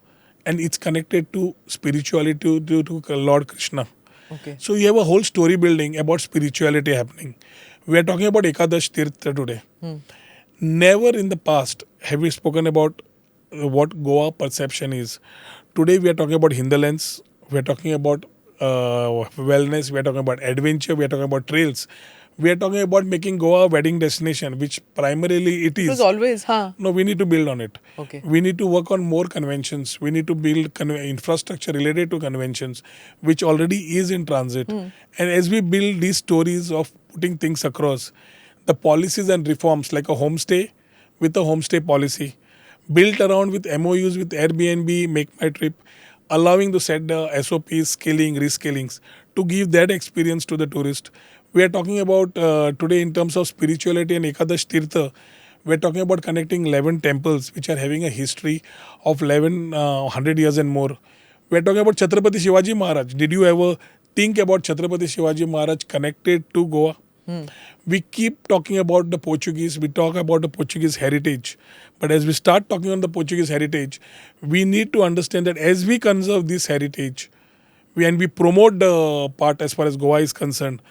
and it's connected to spirituality, to Lord Krishna. Okay. So you have a whole story building about spirituality happening. We are talking about Ekadash Tirtha today. Never in the past have we spoken about what Goa perception is. Today we are talking about hinterlands. We are talking about wellness. We are talking about adventure. We are talking about trails. We are talking about making Goa a wedding destination, which primarily it It was is. always, huh? No, we need to build on it. Okay. We need to work on more conventions. We need to build infrastructure related to conventions, which already is in transit. And as we build these stories of putting things across, the policies and reforms like a homestay with a homestay policy, built around with MOUs with Airbnb, Make My Trip, allowing to set the SOPs, scaling, rescalings to give that experience to the tourist. We are talking about today in terms of spirituality and Ekadash Tirtha. We're talking about connecting 11 temples which are having a history of 1100 years and more. We're talking about Chhatrapati Shivaji Maharaj. Did you ever think about Chhatrapati Shivaji Maharaj connected to Goa? We keep talking about the Portuguese, we talk about the Portuguese heritage. But as we start talking on the Portuguese heritage, we need to understand that as we conserve this heritage, and we promote the part as far as Goa is concerned,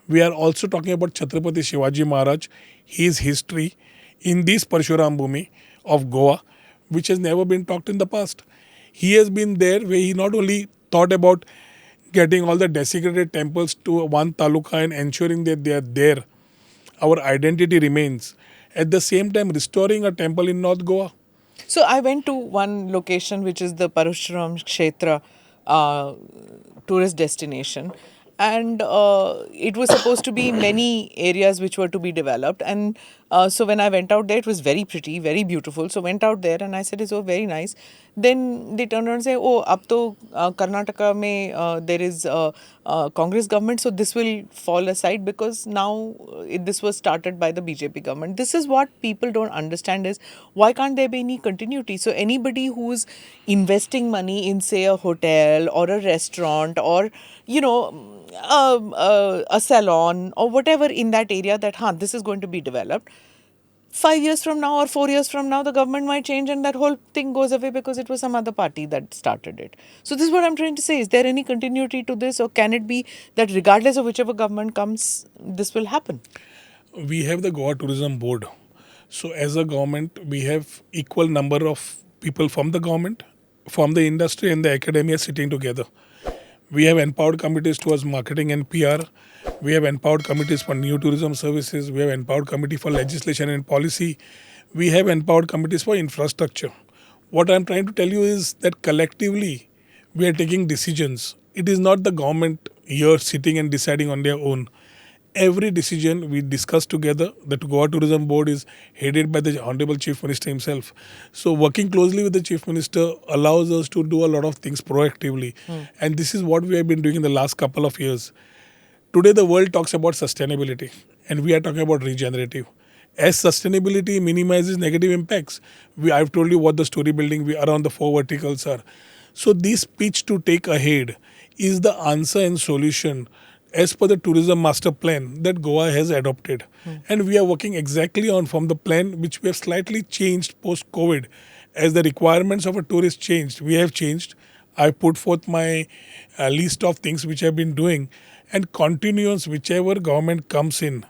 we are also talking about Chhatrapati Shivaji Maharaj, his history in this Parshuram Bhumi of Goa, which has never been talked in the past. He has been there where he not only thought about getting all the desecrated temples to one taluka and ensuring that they are there, our identity remains. At the same time, restoring a temple in North Goa. So I went to one location, which is the Parashuram Kshetra uh, tourist destination. And it was supposed to be many areas which were to be developed. And so when I went out there, it was very pretty, very beautiful. So went out there and I said, it's oh, very nice. Then they turned around and say, oh, ab to Karnataka mein there is Congress government, so this will fall aside because now this was started by the BJP government. This is what people don't understand is why can't there be any continuity? So anybody who's investing money in say a hotel or a restaurant or a salon or whatever in that area that this is going to be developed, 5 years from now or 4 years from now, the government might change and that whole thing goes away because it was some other party that started it. So this is what I'm trying to say. Is there any continuity to this, or can it be that regardless of whichever government comes, this will happen? We have the Goa Tourism Board. So as a government, we have equal number of people from the government, from the industry and the academia sitting together. We have empowered committees towards marketing and PR. We have empowered committees for new tourism services. We have empowered committee for legislation and policy. We have empowered committees for infrastructure. What I'm trying to tell you is that collectively we are taking decisions. It is not the government here sitting and deciding on their own. Every decision we discuss together. The Goa Tourism Board is headed by the Honorable Chief Minister himself. So working closely with the Chief Minister allows us to do a lot of things proactively. And this is what we have been doing in the last couple of years. Today the world talks about sustainability and we are talking about regenerative. As sustainability minimizes negative impacts, I've told you what the story building around the 4 verticals are. So this pitch to take ahead is the answer and solution as per the tourism master plan that Goa has adopted. And we are working exactly on from the plan which we have slightly changed post-COVID. As the requirements of a tourist changed, we have changed. I put forth my list of things which I've been doing and continuous whichever government comes in.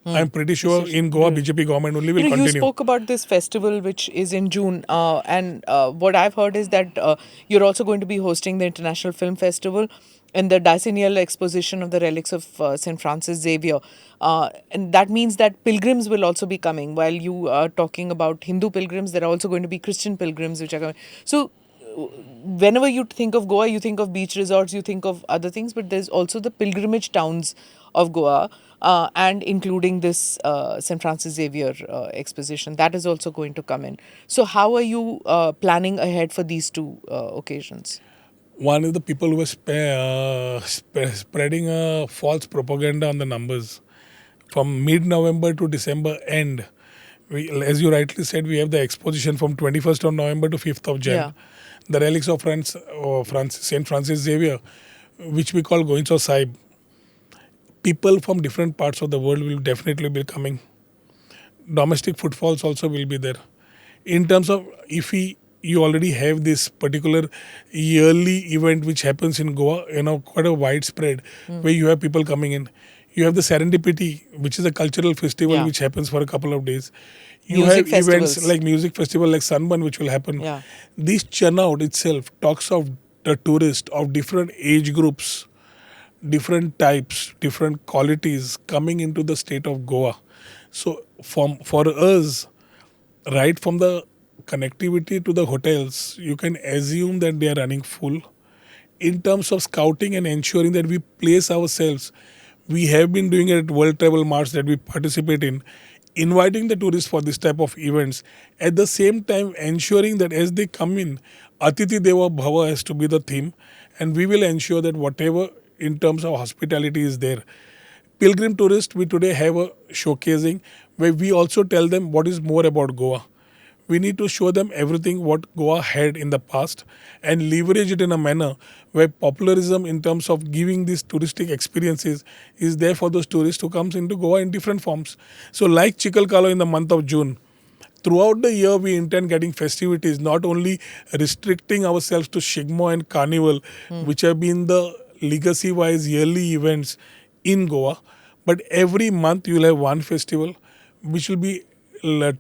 I'm pretty sure in Goa, BJP government only will You continue. spoke about this festival which is in June, and what I've heard is that you're also going to be hosting the International Film Festival and the decennial exposition of the relics of St. Francis Xavier. And that means that pilgrims will also be coming. While you are talking about Hindu pilgrims, there are also going to be Christian pilgrims which are coming. So whenever you think of Goa, you think of beach resorts, you think of other things, but there's also the pilgrimage towns of Goa, and including this St. Francis Xavier exposition that is also going to come in. So, how are you planning ahead for these two occasions? One is the people who are spreading a false propaganda on the numbers. From mid-November to December end, as you rightly said, we have the exposition from 21st of November to 5th of Jan. Yeah. The relics of St. Francis Xavier, which we call Goins of Sahib. People from different parts of the world will definitely be coming. Domestic footfalls also will be there. In terms of IFFI, you already have this particular yearly event which happens in Goa, quite a widespread, where you have people coming in. You have the Serendipity, which is a cultural festival Yeah. which happens for a couple of days. You Music have events festivals. like music festival like Sunburn, which will happen. Yeah. This churn out itself talks of the tourist of different age groups, different types, different qualities coming into the state of Goa. So for us, right from the connectivity to the hotels, you can assume that they are running full. In terms of scouting and ensuring that we place ourselves, we have been doing it at World Travel March that we participate in, inviting the tourists for this type of events. At the same time, ensuring that as they come in, Atiti Deva Bhava has to be the theme, and we will ensure that whatever in terms of hospitality is there. Pilgrim tourists, we today have a showcasing where we also tell them what is more about Goa. We need to show them everything what Goa had in the past and leverage it in a manner where popularism in terms of giving these touristic experiences is there for those tourists who comes into Goa in different forms. So like Chikhal Kalo in the month of June, throughout the year we intend getting festivities, not only restricting ourselves to Shigmo and Carnival, which have been the legacy wise yearly events in Goa, but every month you'll have one festival which will be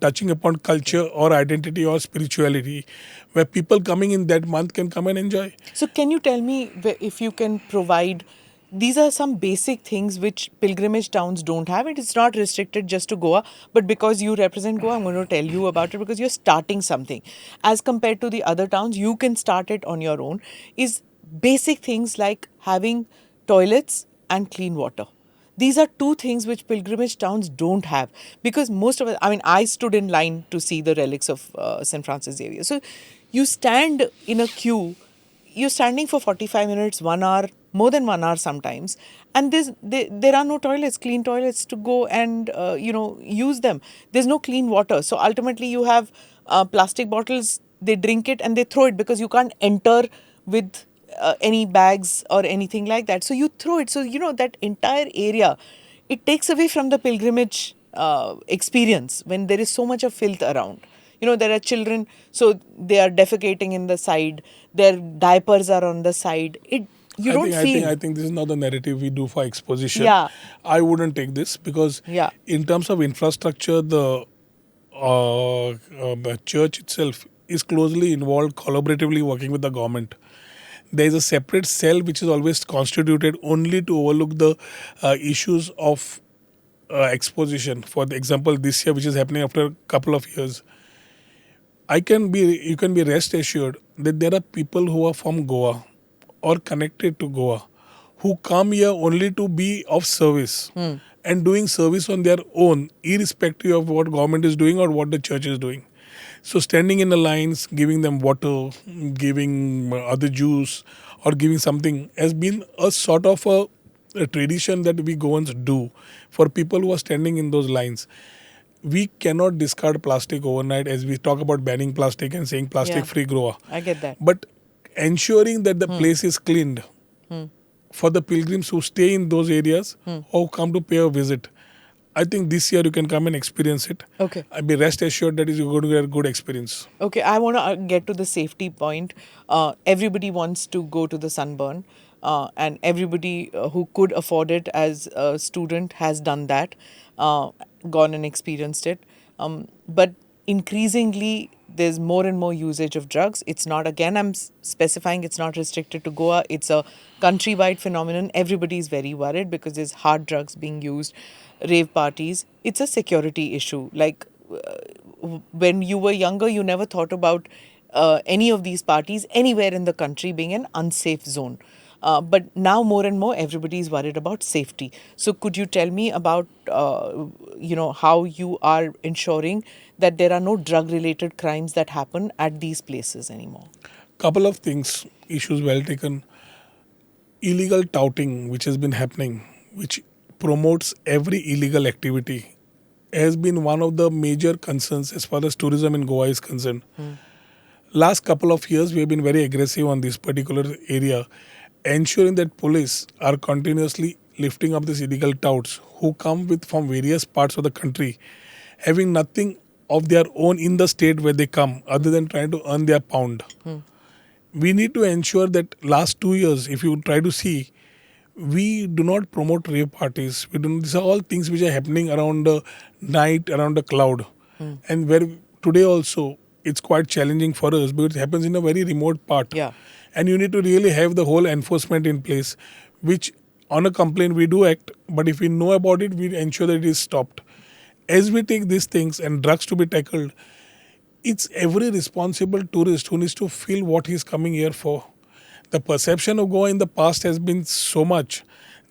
touching upon culture or identity or spirituality, where people coming in that month can come and enjoy. So, can you tell me if you can provide? These are some basic things which pilgrimage towns don't have. It is not restricted just to Goa, but because you represent Goa, I'm going to tell you about it because you're starting something. As compared to the other towns, you can start it on your own. Is basic things like having toilets and clean water. These are two things which pilgrimage towns don't have because most of it, I mean, I stood in line to see the relics of St. Francis Xavier. So you stand in a queue, you're standing for 45 minutes, 1 hour, more than 1 hour sometimes, and there are no toilets, clean toilets to go and, use them. There's no clean water. So ultimately, you have plastic bottles, they drink it and they throw it because you can't enter with any bags or anything like that. So you throw it. So, that entire area, it takes away from the pilgrimage experience when there is so much of filth around. There are children, so they are defecating in the side, their diapers are on the side. You I don't think I think feel. I think this is not the narrative we do for exposition. Yeah. I wouldn't take this because Yeah. in terms of infrastructure, the church itself is closely involved, collaboratively working with the government. There is a separate cell which is always constituted only to overlook the issues of exposition. For the example, this year, which is happening after a couple of years, you can be rest assured that there are people who are from Goa or connected to Goa who come here only to be of service and doing service on their own, irrespective of what government is doing or what the church is doing. So standing in the lines, giving them water, giving other juice, or giving something has been a sort of a tradition that we Goans do for people who are standing in those lines. We cannot discard plastic overnight as we talk about banning plastic and saying plastic Yeah. free Goa. I get that. But ensuring that the place is cleaned for the pilgrims who stay in those areas or come to pay a visit. I think this year you can come and experience it. Okay. I be rest assured that you're going to get a good experience. Okay, I want to get to the safety point. Everybody wants to go to the sunburn, and everybody who could afford it as a student has done that, gone and experienced it. But increasingly, there's more and more usage of drugs. It's not, again, I'm specifying it's not restricted to Goa, it's a countrywide phenomenon. Everybody is very worried because there's hard drugs being used, rave parties. It's a security issue. Like, when you were younger, you never thought about any of these parties anywhere in the country being an unsafe zone. But now more and more everybody is worried about safety. So could you tell me about how you are ensuring that there are no drug related crimes that happen at these places anymore? Couple of things, issues well taken. Illegal touting, which has been happening, which promotes every illegal activity, has been one of the major concerns as far as tourism in Goa is concerned. Last couple of years, we have been very aggressive on this particular area, ensuring that police are continuously lifting up these illegal touts who come with from various parts of the country, having nothing of their own in the state where they come, other than trying to earn their pound. We need to ensure that last 2 years, if you try to see, we do not promote rave parties. We do. These are all things which are happening around the night, around the cloud, and where today also it's quite challenging for us because it happens in a very remote part. Yeah. And you need to really have the whole enforcement in place, which on a complaint we do act, but if we know about it, we ensure that it is stopped. As we take these things and drugs to be tackled, it's every responsible tourist who needs to feel what he's coming here for. The perception of Goa in the past has been so much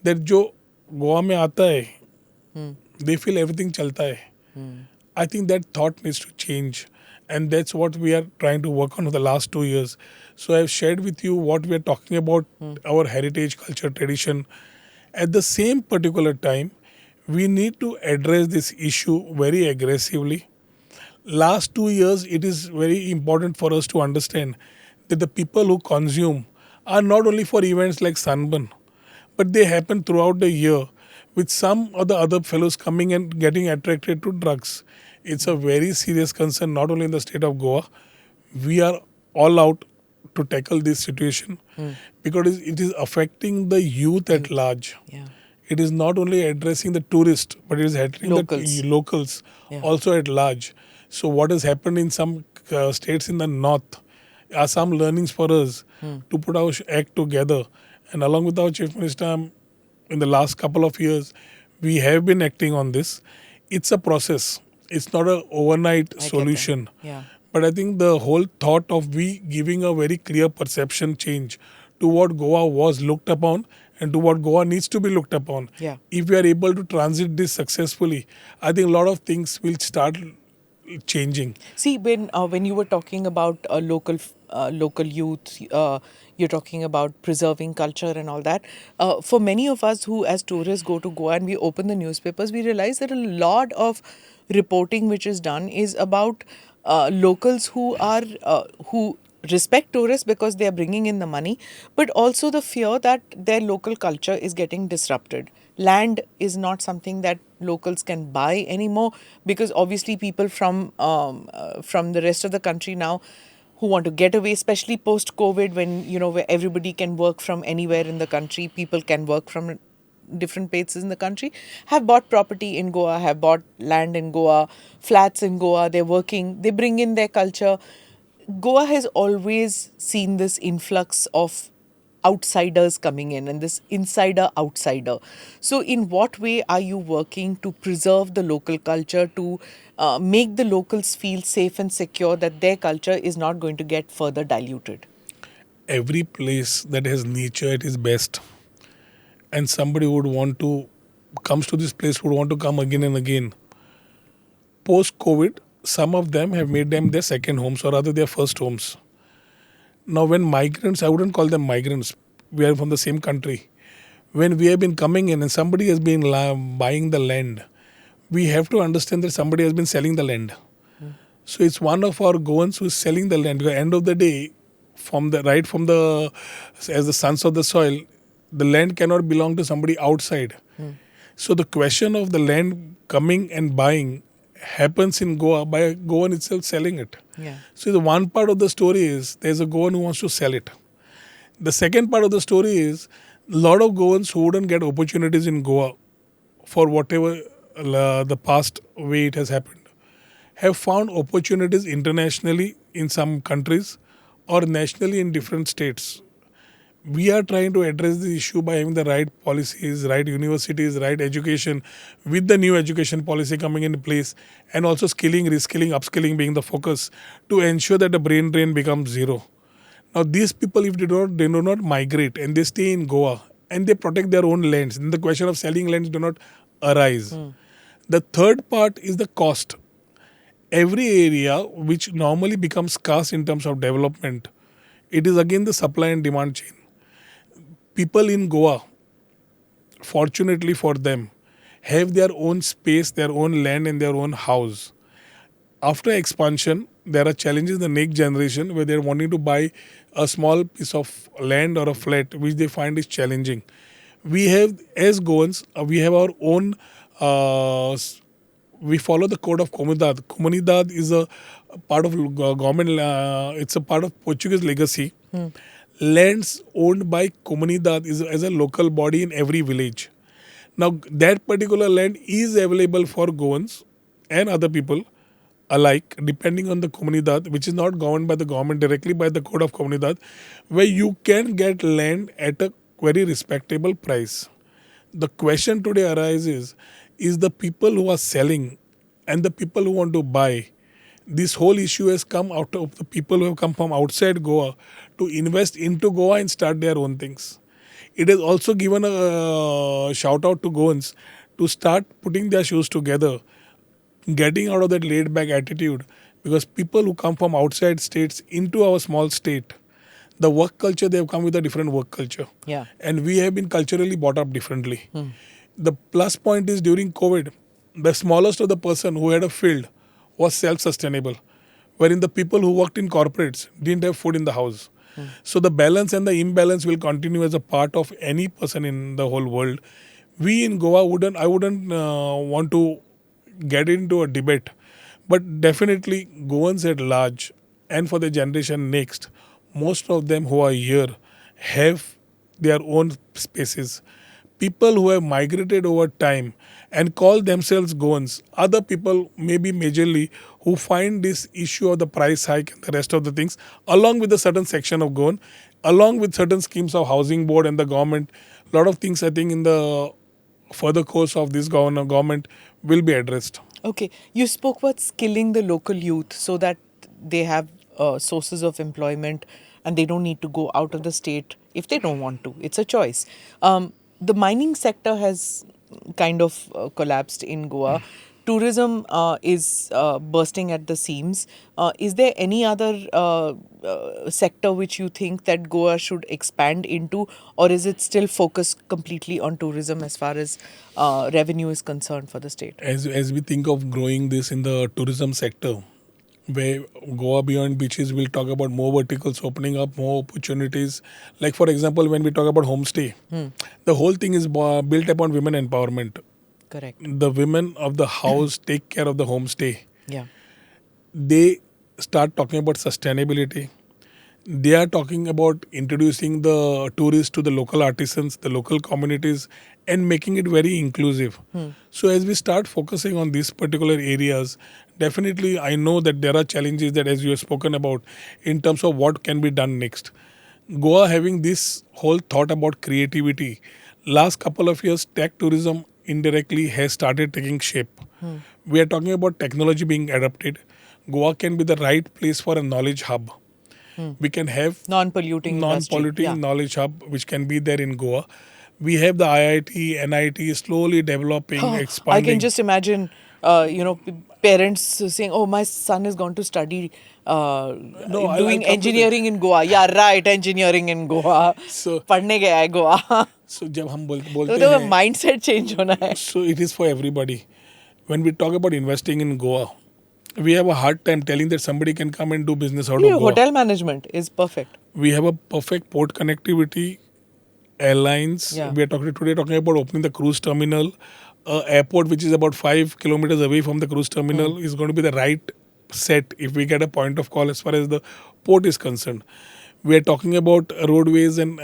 that जो गोवा में आता है, they feel everything चलता है. I think that thought needs to change, and that's what we are trying to work on for the last 2 years. So I've shared with you what we are talking about, our heritage, culture, tradition. At the same particular time, we need to address this issue very aggressively. Last 2 years, it is very important for us to understand that the people who consume are not only for events like Sunburn, but they happen throughout the year with some of the other fellows coming and getting attracted to drugs. It's a very serious concern, not only in the state of Goa. We are all out to tackle this situation because it is affecting the youth at large. Yeah. It is not only addressing the tourist, but it is addressing Locals. the locals Yeah. also at large. So what has happened in some states in the north are some learnings for us to put our act together. And along with our Chief Minister, in the last couple of years, we have been acting on this. It's a process. It's not an overnight I get that. solution. Yeah. But I think the whole thought of we giving a very clear perception change to what Goa was looked upon and to what Goa needs to be looked upon. Yeah. If we are able to transit this successfully, I think a lot of things will start changing. See, when you were talking about local youth, you're talking about preserving culture and all that. For many of us who, as tourists, go to Goa and we open the newspapers, we realize that a lot of reporting which is done is about locals who respect tourists because they are bringing in the money, but also the fear that their local culture is getting disrupted. Land is not something that locals can buy anymore because obviously people from the rest of the country now who want to get away, especially post COVID, when where everybody can work from anywhere in the country, people can work from different places in the country, have bought property in Goa, have bought land in Goa, flats in Goa. They're working, they bring in their culture. Goa has always seen this influx of outsiders coming in and this insider outsider. So, in what way are you working to preserve the local culture, to make the locals feel safe and secure that their culture is not going to get further diluted? Every place that has nature at its best, and somebody would want to comes to this place would want to come again and again. Post COVID, some of them have made them their second homes or rather their first homes. Now, when migrants, I wouldn't call them migrants, we are from the same country. When we have been coming in and somebody has been buying the land, we have to understand that somebody has been selling the land. So it's one of our Goans who is selling the land. Because at the end of the day, as the sons of the soil, the land cannot belong to somebody outside. So the question of the land coming and buying happens in Goa by a Goan itself selling it. Yeah. So the one part of the story is there's a Goan who wants to sell it. The second part of the story is a lot of Goans who wouldn't get opportunities in Goa for whatever the past way it has happened have found opportunities internationally in some countries or nationally in different states. We are trying to address the issue by having the right policies, right universities, right education, with the new education policy coming into place, and also skilling, reskilling, upskilling being the focus to ensure that the brain drain becomes zero. Now these people, if they do not migrate and they stay in Goa and they protect their own lands, then the question of selling lands do not arise. The third part is the cost. Every area which normally becomes scarce in terms of development, it is again the supply and demand chain. People in Goa, fortunately for them, have their own space, their own land, and their own house. After expansion, there are challenges in the next generation where they're wanting to buy a small piece of land or a flat, which they find is challenging. We have, as Goans, we have our own. We follow the code of Comunidad. Comunidad is a part of government. It's a part of Portuguese legacy. Lands owned by Comunidad is as a local body in every village. Now, that particular land is available for Goans and other people alike, depending on the comunidad, which is not governed by the government directly, by the code of comunidad, where you can get land at a very respectable price. The question today arises, is the people who are selling and the people who want to buy, this whole issue has come out of the people who have come from outside Goa to invest into Goa and start their own things. It has also given a shout out to Goans to start putting their shoes together, getting out of that laid back attitude, because people who come from outside states into our small state, the work culture, they have come with a different work culture. Yeah. And we have been culturally brought up differently. The plus point is during COVID, the smallest of the person who had a field was self-sustainable, wherein the people who worked in corporates didn't have food in the house. So the balance and the imbalance will continue as a part of any person in the whole world. We in Goa I wouldn't want to get into a debate, but definitely Goans at large and for the generation next, most of them who are here have their own spaces. People who have migrated over time and call themselves Goans, other people maybe majorly who find this issue of the price hike and the rest of the things, along with a certain section of Goan, along with certain schemes of housing board and the government, a lot of things I think in the further course of this government will be addressed. Okay, you spoke about skilling the local youth so that they have sources of employment and they don't need to go out of the state if they don't want to. It's a choice. The mining sector has kind of collapsed in Goa. Tourism is bursting at the seams. Is there any other sector which you think that Goa should expand into, or is it still focused completely on tourism as far as revenue is concerned for the state? As we think of growing this in the tourism sector, where Goa Beyond Beaches will talk about more verticals opening up, more opportunities. Like for example, when we talk about homestay, the whole thing is built upon women empowerment. Correct. The women of the house take care of the homestay. Yeah. They start talking about sustainability. They are talking about introducing the tourists to the local artisans, the local communities, and making it very inclusive. So as we start focusing on these particular areas, definitely I know that there are challenges that, as you have spoken about, in terms of what can be done next. Goa having this whole thought about creativity, last couple of years tech tourism indirectly has started taking shape. We are talking about technology being adapted. Goa can be the right place for a knowledge hub. We can have Non-polluting industry. Yeah. knowledge hub which can be there in Goa. We have the IIT, NIT slowly developing, I expanding. can just imagine, parents saying, "Oh, my son has gone to study doing engineering in Goa." Yeah, right, engineering in Goa. So- पढ़ने गया है Goa. So जब हम तो बोलते तो हैं, mindset change होना है. so it is for everybody. When we talk about investing in Goa, we have a hard time telling that somebody can come and do business out Yeah, of Goa. hotel management is perfect. We have a perfect port connectivity, airlines. Yeah. We are talking about opening the cruise terminal. Airport which is about 5 kilometers away from the cruise terminal is going to be the right set if we get a point of call as far as the port is concerned. We are talking about roadways and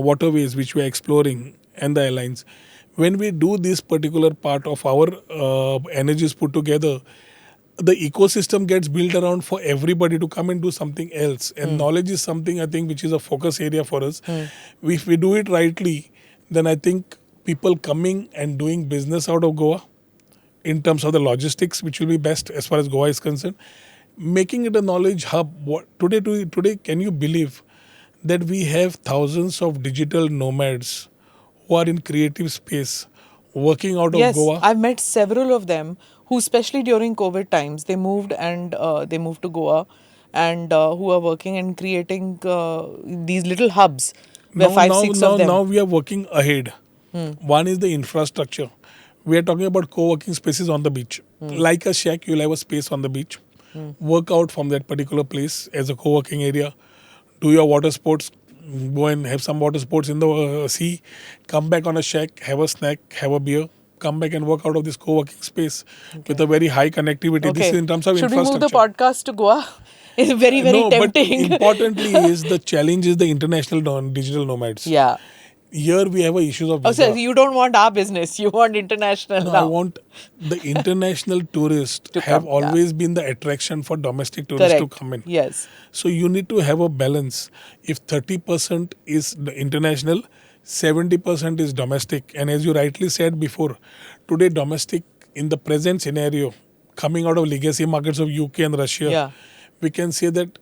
waterways which we are exploring and the airlines. When we do this particular part of our energies put together, the ecosystem gets built around for everybody to come and do something else. And knowledge is something I think which is a focus area for us. If we do it rightly, then I think people coming and doing business out of Goa in terms of the logistics, which will be best as far as Goa is concerned, making it a knowledge hub. Today, can you believe that we have thousands of digital nomads who are in creative space working out of Yes, Goa. I've met several of them who, especially during COVID times, they moved and they moved to Goa, and who are working and creating these little hubs where Now, five, now, six of now, them. now we are working ahead. One is the infrastructure. We are talking about co-working spaces on the beach. Like a shack, you'll have a space on the beach. Work out from that particular place as a co-working area. Do your water sports. Go and have some water sports in the sea. Come back on a shack, have a snack, have a beer. Come back and work out of this co-working space with a very high connectivity. This is Okay, in terms of should we move the infrastructure. podcast to Goa? It's very, very No, but tempting. importantly is the challenge is the international digital nomads. Yeah. Here we have a issues of Oh, so visa. you don't want our business, you want international No, I now want the international tourists to have come. Yeah. always been the attraction for domestic tourists to Correct. come in. Yes. So you need to have a balance. If 30% is the international, 70% is domestic. And as you rightly said before, today domestic in the present scenario, coming out of legacy markets of UK and Russia, Yeah. we can say that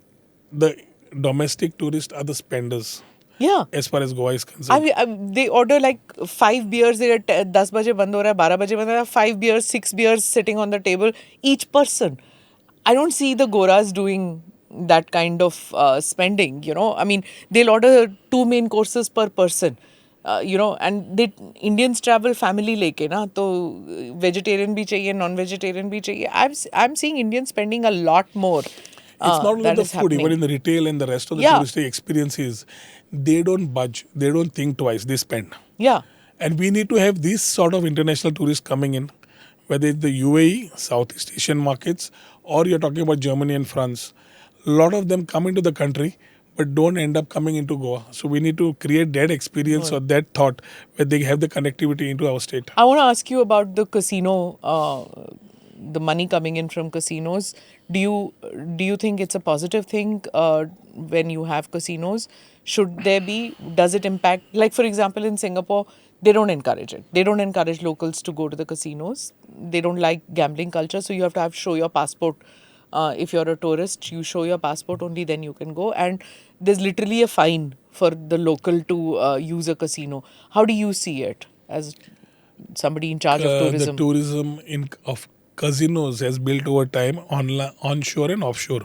the domestic tourists are the spenders Yeah. as far as Goa is I concerned. mean, they order like 5 beers. They get 10 baje band ho raha hai, 12 baje band ho raha hai, 5 beers, 6 beers sitting on the table each person. I don't see the Goras doing that kind of spending. I mean, they'll order 2 main courses per person. And they Indians travel family leke na, तो vegetarian भी चाहिए, non-vegetarian भी चाहिए. I'm seeing Indians spending a lot more. It's not only That the is food, even happening. in the retail and the rest of the Yeah. touristic experiences, they don't budge, they don't think twice, they spend. Yeah. And we need to have these sort of international tourists coming in, whether it's the UAE, Southeast Asian markets, or you're talking about Germany and France. A lot of them come into the country, but don't end up coming into Goa. So we need to create that experience or that thought where they have the connectivity into our state. I want to ask you about the casino, the money coming in from casinos. Do you think it's a positive thing when you have casinos? Should there be? Does it impact? Like for example, in Singapore, they don't encourage it. They don't encourage locals to go to the casinos. They don't like gambling culture, so you have to show your passport. If you're a tourist, you show your passport, only then you can go. And there's literally a fine for the local to use a casino. How do you see it as somebody in charge of The tourism? tourism of casinos has built over time onshore and offshore.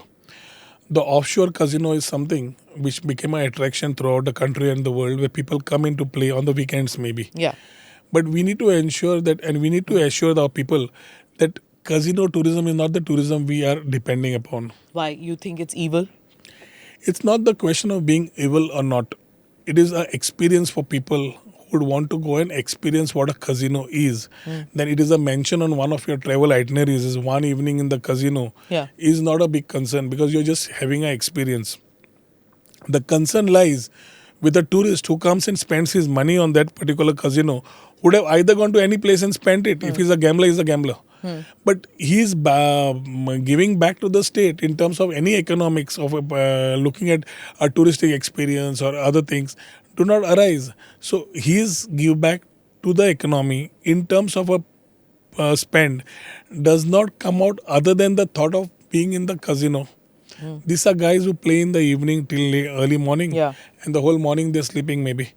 The offshore casino is something which became an attraction throughout the country and the world where people come in to play on the weekends maybe. Yeah. But we need to ensure that, and we need to assure our people that casino tourism is not the tourism we are depending upon. Why? You think it's evil? It's not the question of being evil or not. It is an experience for people who would want to go and experience what a casino is. Then it is a mention on one of your travel itineraries is one evening in the casino Yeah. is not a big concern because you're just having an experience. The concern lies with a tourist who comes and spends his money on that particular casino, would have either gone to any place and spent it. If he's a gambler, he's a gambler. But he's giving back to the state in terms of any economics of looking at a touristic experience or other things do not arise. So his give back to the economy in terms of a spend does not come out other than the thought of being in the casino. These are guys who play in the evening till early morning, Yeah. and the whole morning they're sleeping maybe.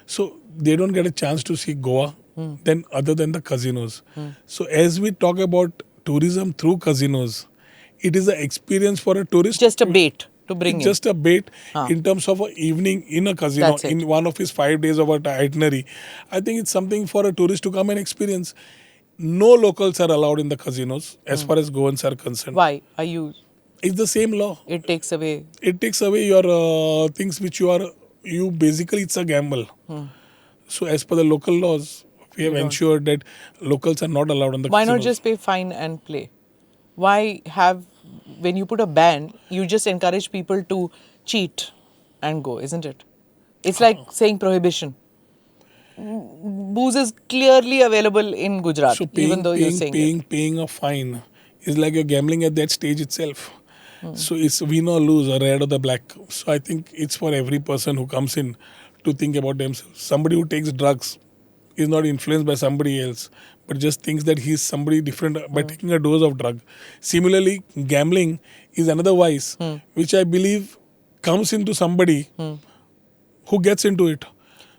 So they don't get a chance to see Goa then other than the casinos. So as we talk about tourism through casinos, it is an experience for a tourist. Just a bait to bring in. Just a bait in terms of an evening in a casino That's it. in one of his 5 days of a itinerary. I think it's something for a tourist to come and experience. No locals are allowed in the casinos as far as Goans are concerned. Why are you? It's the same law. It takes away. It takes away your things which you basically it's a gamble. So as per the local laws, we have ensured that locals are not allowed on the Why not casinos. just pay fine and play? Why have, when you put a ban, you just encourage people to cheat and go, isn't it? It's like saying prohibition. Booze is clearly available in Gujarat, So even though you're saying it. paying a fine is like you're gambling at that stage itself. So it's win or lose, or red or the black. So I think it's for every person who comes in to think about themselves. Somebody who takes drugs is not influenced by somebody else, but just thinks that he's somebody different by taking a dose of drug. Similarly, gambling is another vice, which I believe comes into somebody who gets into it.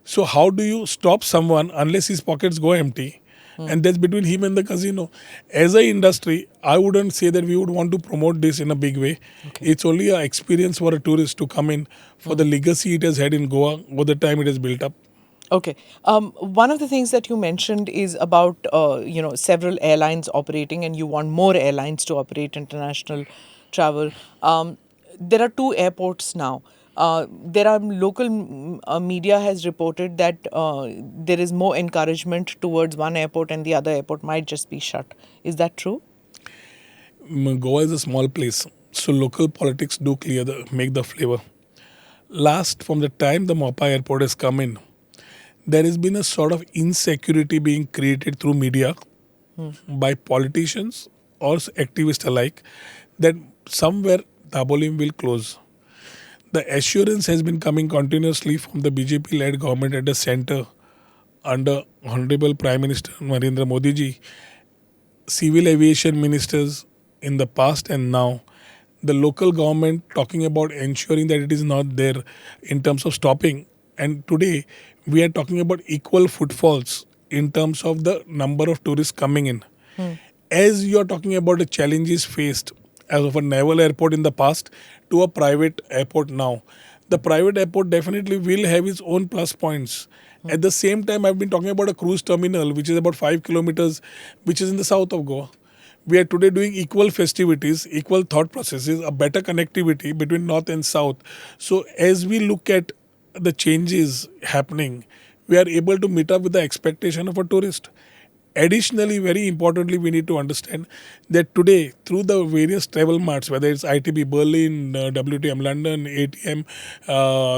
So how do you stop someone unless his pockets go empty? And that's between him and the casino. As an industry, I wouldn't say that we would want to promote this in a big way. Okay. It's only an experience for a tourist to come in for the legacy it has had in Goa over the time it has built up. Okay. One of the things that you mentioned is about several airlines operating, and you want more airlines to operate international travel. There are two airports now. There are local media has reported that there is more encouragement towards one airport, and the other airport might just be shut. Is that true? Goa is a small place, so local politics do make the flavor. Last, from the time the Mopa airport has come in, there has been a sort of insecurity being created through media by politicians or activists alike that somewhere Dabolim will close. The assurance has been coming continuously from the BJP-led government at the center under Honorable Prime Minister Narendra Modi ji, civil aviation ministers in the past and now, the local government talking about ensuring that it is not there in terms of stopping. And today we are talking about equal footfalls in terms of the number of tourists coming in. As you are talking about the challenges faced as of a naval airport in the past to a private airport now, the private airport definitely will have its own plus points. At the same time, I've been talking about a cruise terminal, which is about 5 kilometers, which is in the south of Goa. We are today doing equal festivities, equal thought processes, a better connectivity between north and south. So as we look at the changes happening, we are able to meet up with the expectation of a tourist. Additionally, very importantly, we need to understand that today, through the various travel marts, whether it's ITB Berlin, WTM London, ATM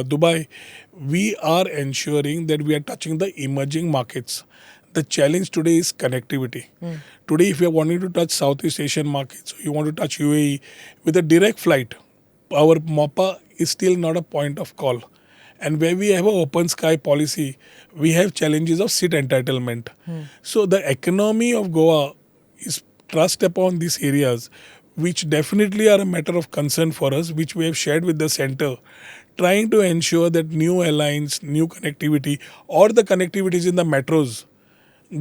Dubai, we are ensuring that we are touching the emerging markets. The challenge today is connectivity. Today, if you are wanting to touch Southeast Asian markets, you want to touch UAE with a direct flight, our Mopa is still not a point of call. And where we have an open sky policy, we have challenges of seat entitlement. So the economy of Goa is thrust upon these areas, which definitely are a matter of concern for us, which we have shared with the center, trying to ensure that new airlines, new connectivity, or the connectivities in the metros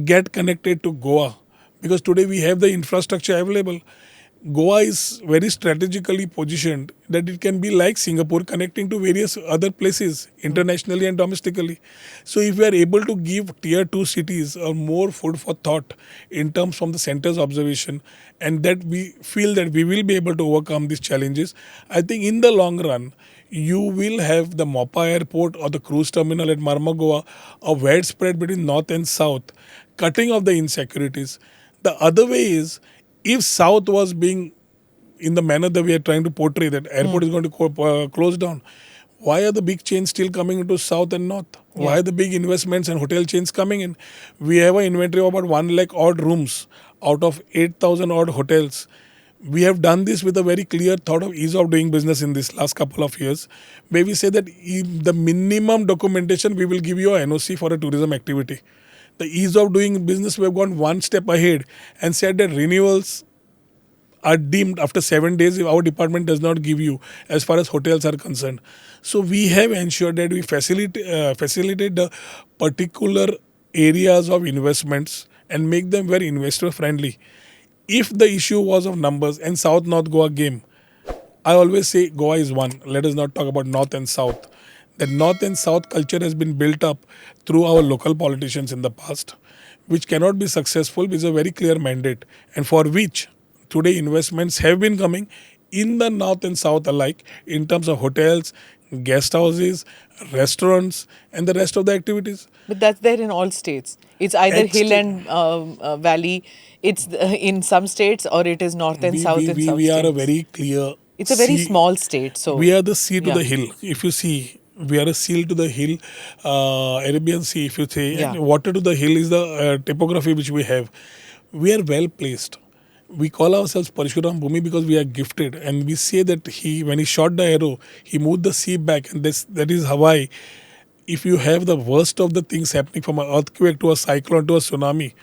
get connected to Goa. Because today we have the infrastructure available. Goa is very strategically positioned that it can be like Singapore, connecting to various other places internationally and domestically. So if we are able to give tier 2 cities more food for thought in terms from the center's observation, and that we feel that we will be able to overcome these challenges, I think in the long run, you will have the Mopa airport or the cruise terminal at Marmagoa, a wide spread between north and south, cutting off the insecurities. The other way is, if South was being in the manner that we are trying to portray, that airport is going to close down, why are the big chains still coming into South and North? Why are the big investments and hotel chains coming in? We have an inventory of about 1 lakh odd rooms out of 8,000 odd hotels. We have done this with a very clear thought of ease of doing business in this last couple of years, where we say that the minimum documentation, we will give you a NOC for a tourism activity. The ease of doing business, we have gone one step ahead and said that renewals are deemed after 7 days if our department does not give you as far as hotels are concerned. So we have ensured that we facilitate the particular areas of investments and make them very investor friendly. If the issue was of numbers and South North Goa game, I always say Goa is one. Let us not talk about North and South. The North and South culture has been built up through our local politicians in the past, which cannot be successful with a very clear mandate, and for which today investments have been coming in the North and South alike in terms of hotels, guest houses, restaurants, and the rest of the activities. But that's there in all states. It's either hill and valley. It's in some states, or it is north and south in some We are a states. very clear. It's a very small state, so We are the sea to yeah. the hill. If you see, we are a seal to the hill, Arabian Sea, if you say, Yeah. and water to the hill is the topography which we have. We are well placed. We call ourselves Parshuram Bhumi because we are gifted, and we say that when he shot the arrow, he moved the sea back, and that is Hawaii. If you have the worst of the things happening, from an earthquake to a cyclone to a tsunami,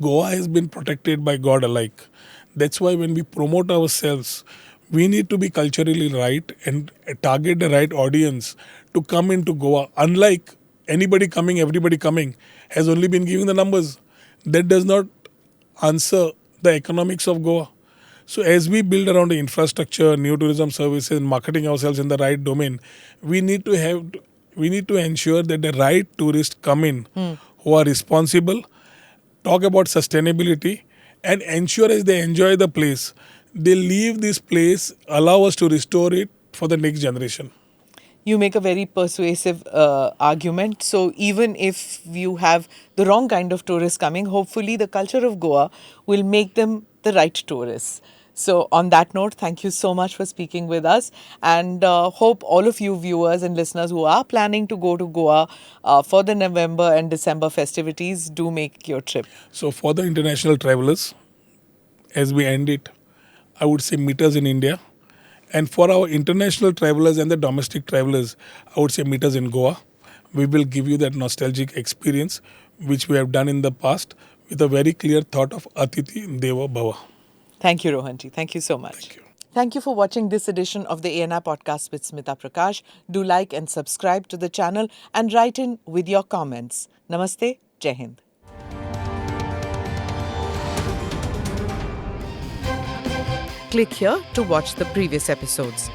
Goa has been protected by God alike. That's why when we promote ourselves, We need to be culturally right and target the right audience to come into Goa. Unlike anybody coming, everybody coming, has only been giving the numbers. That does not answer the economics of Goa. So as we build around the infrastructure, new tourism services, marketing ourselves in the right domain, we need to ensure that the right tourists come in who are responsible, talk about sustainability, and ensure as they enjoy the place, they leave this place, allow us to restore it for the next generation. You make a very persuasive argument. So even if you have the wrong kind of tourists coming, hopefully the culture of Goa will make them the right tourists. So on that note, thank you so much for speaking with us, and hope all of you viewers and listeners who are planning to go to Goa for the November and December festivities do make your trip. So for the international travelers, as we end it, I would say meet us in India. And for our international travelers and the domestic travelers, I would say meet us in Goa. We will give you that nostalgic experience which we have done in the past with a very clear thought of Atiti Deva Bhava. Thank you, Rohanji. Thank you so much. Thank you. Thank you for watching this edition of the ANI podcast with Smita Prakash. Do like and subscribe to the channel and write in with your comments. Namaste. Jai Hind. Click here to watch the previous episodes.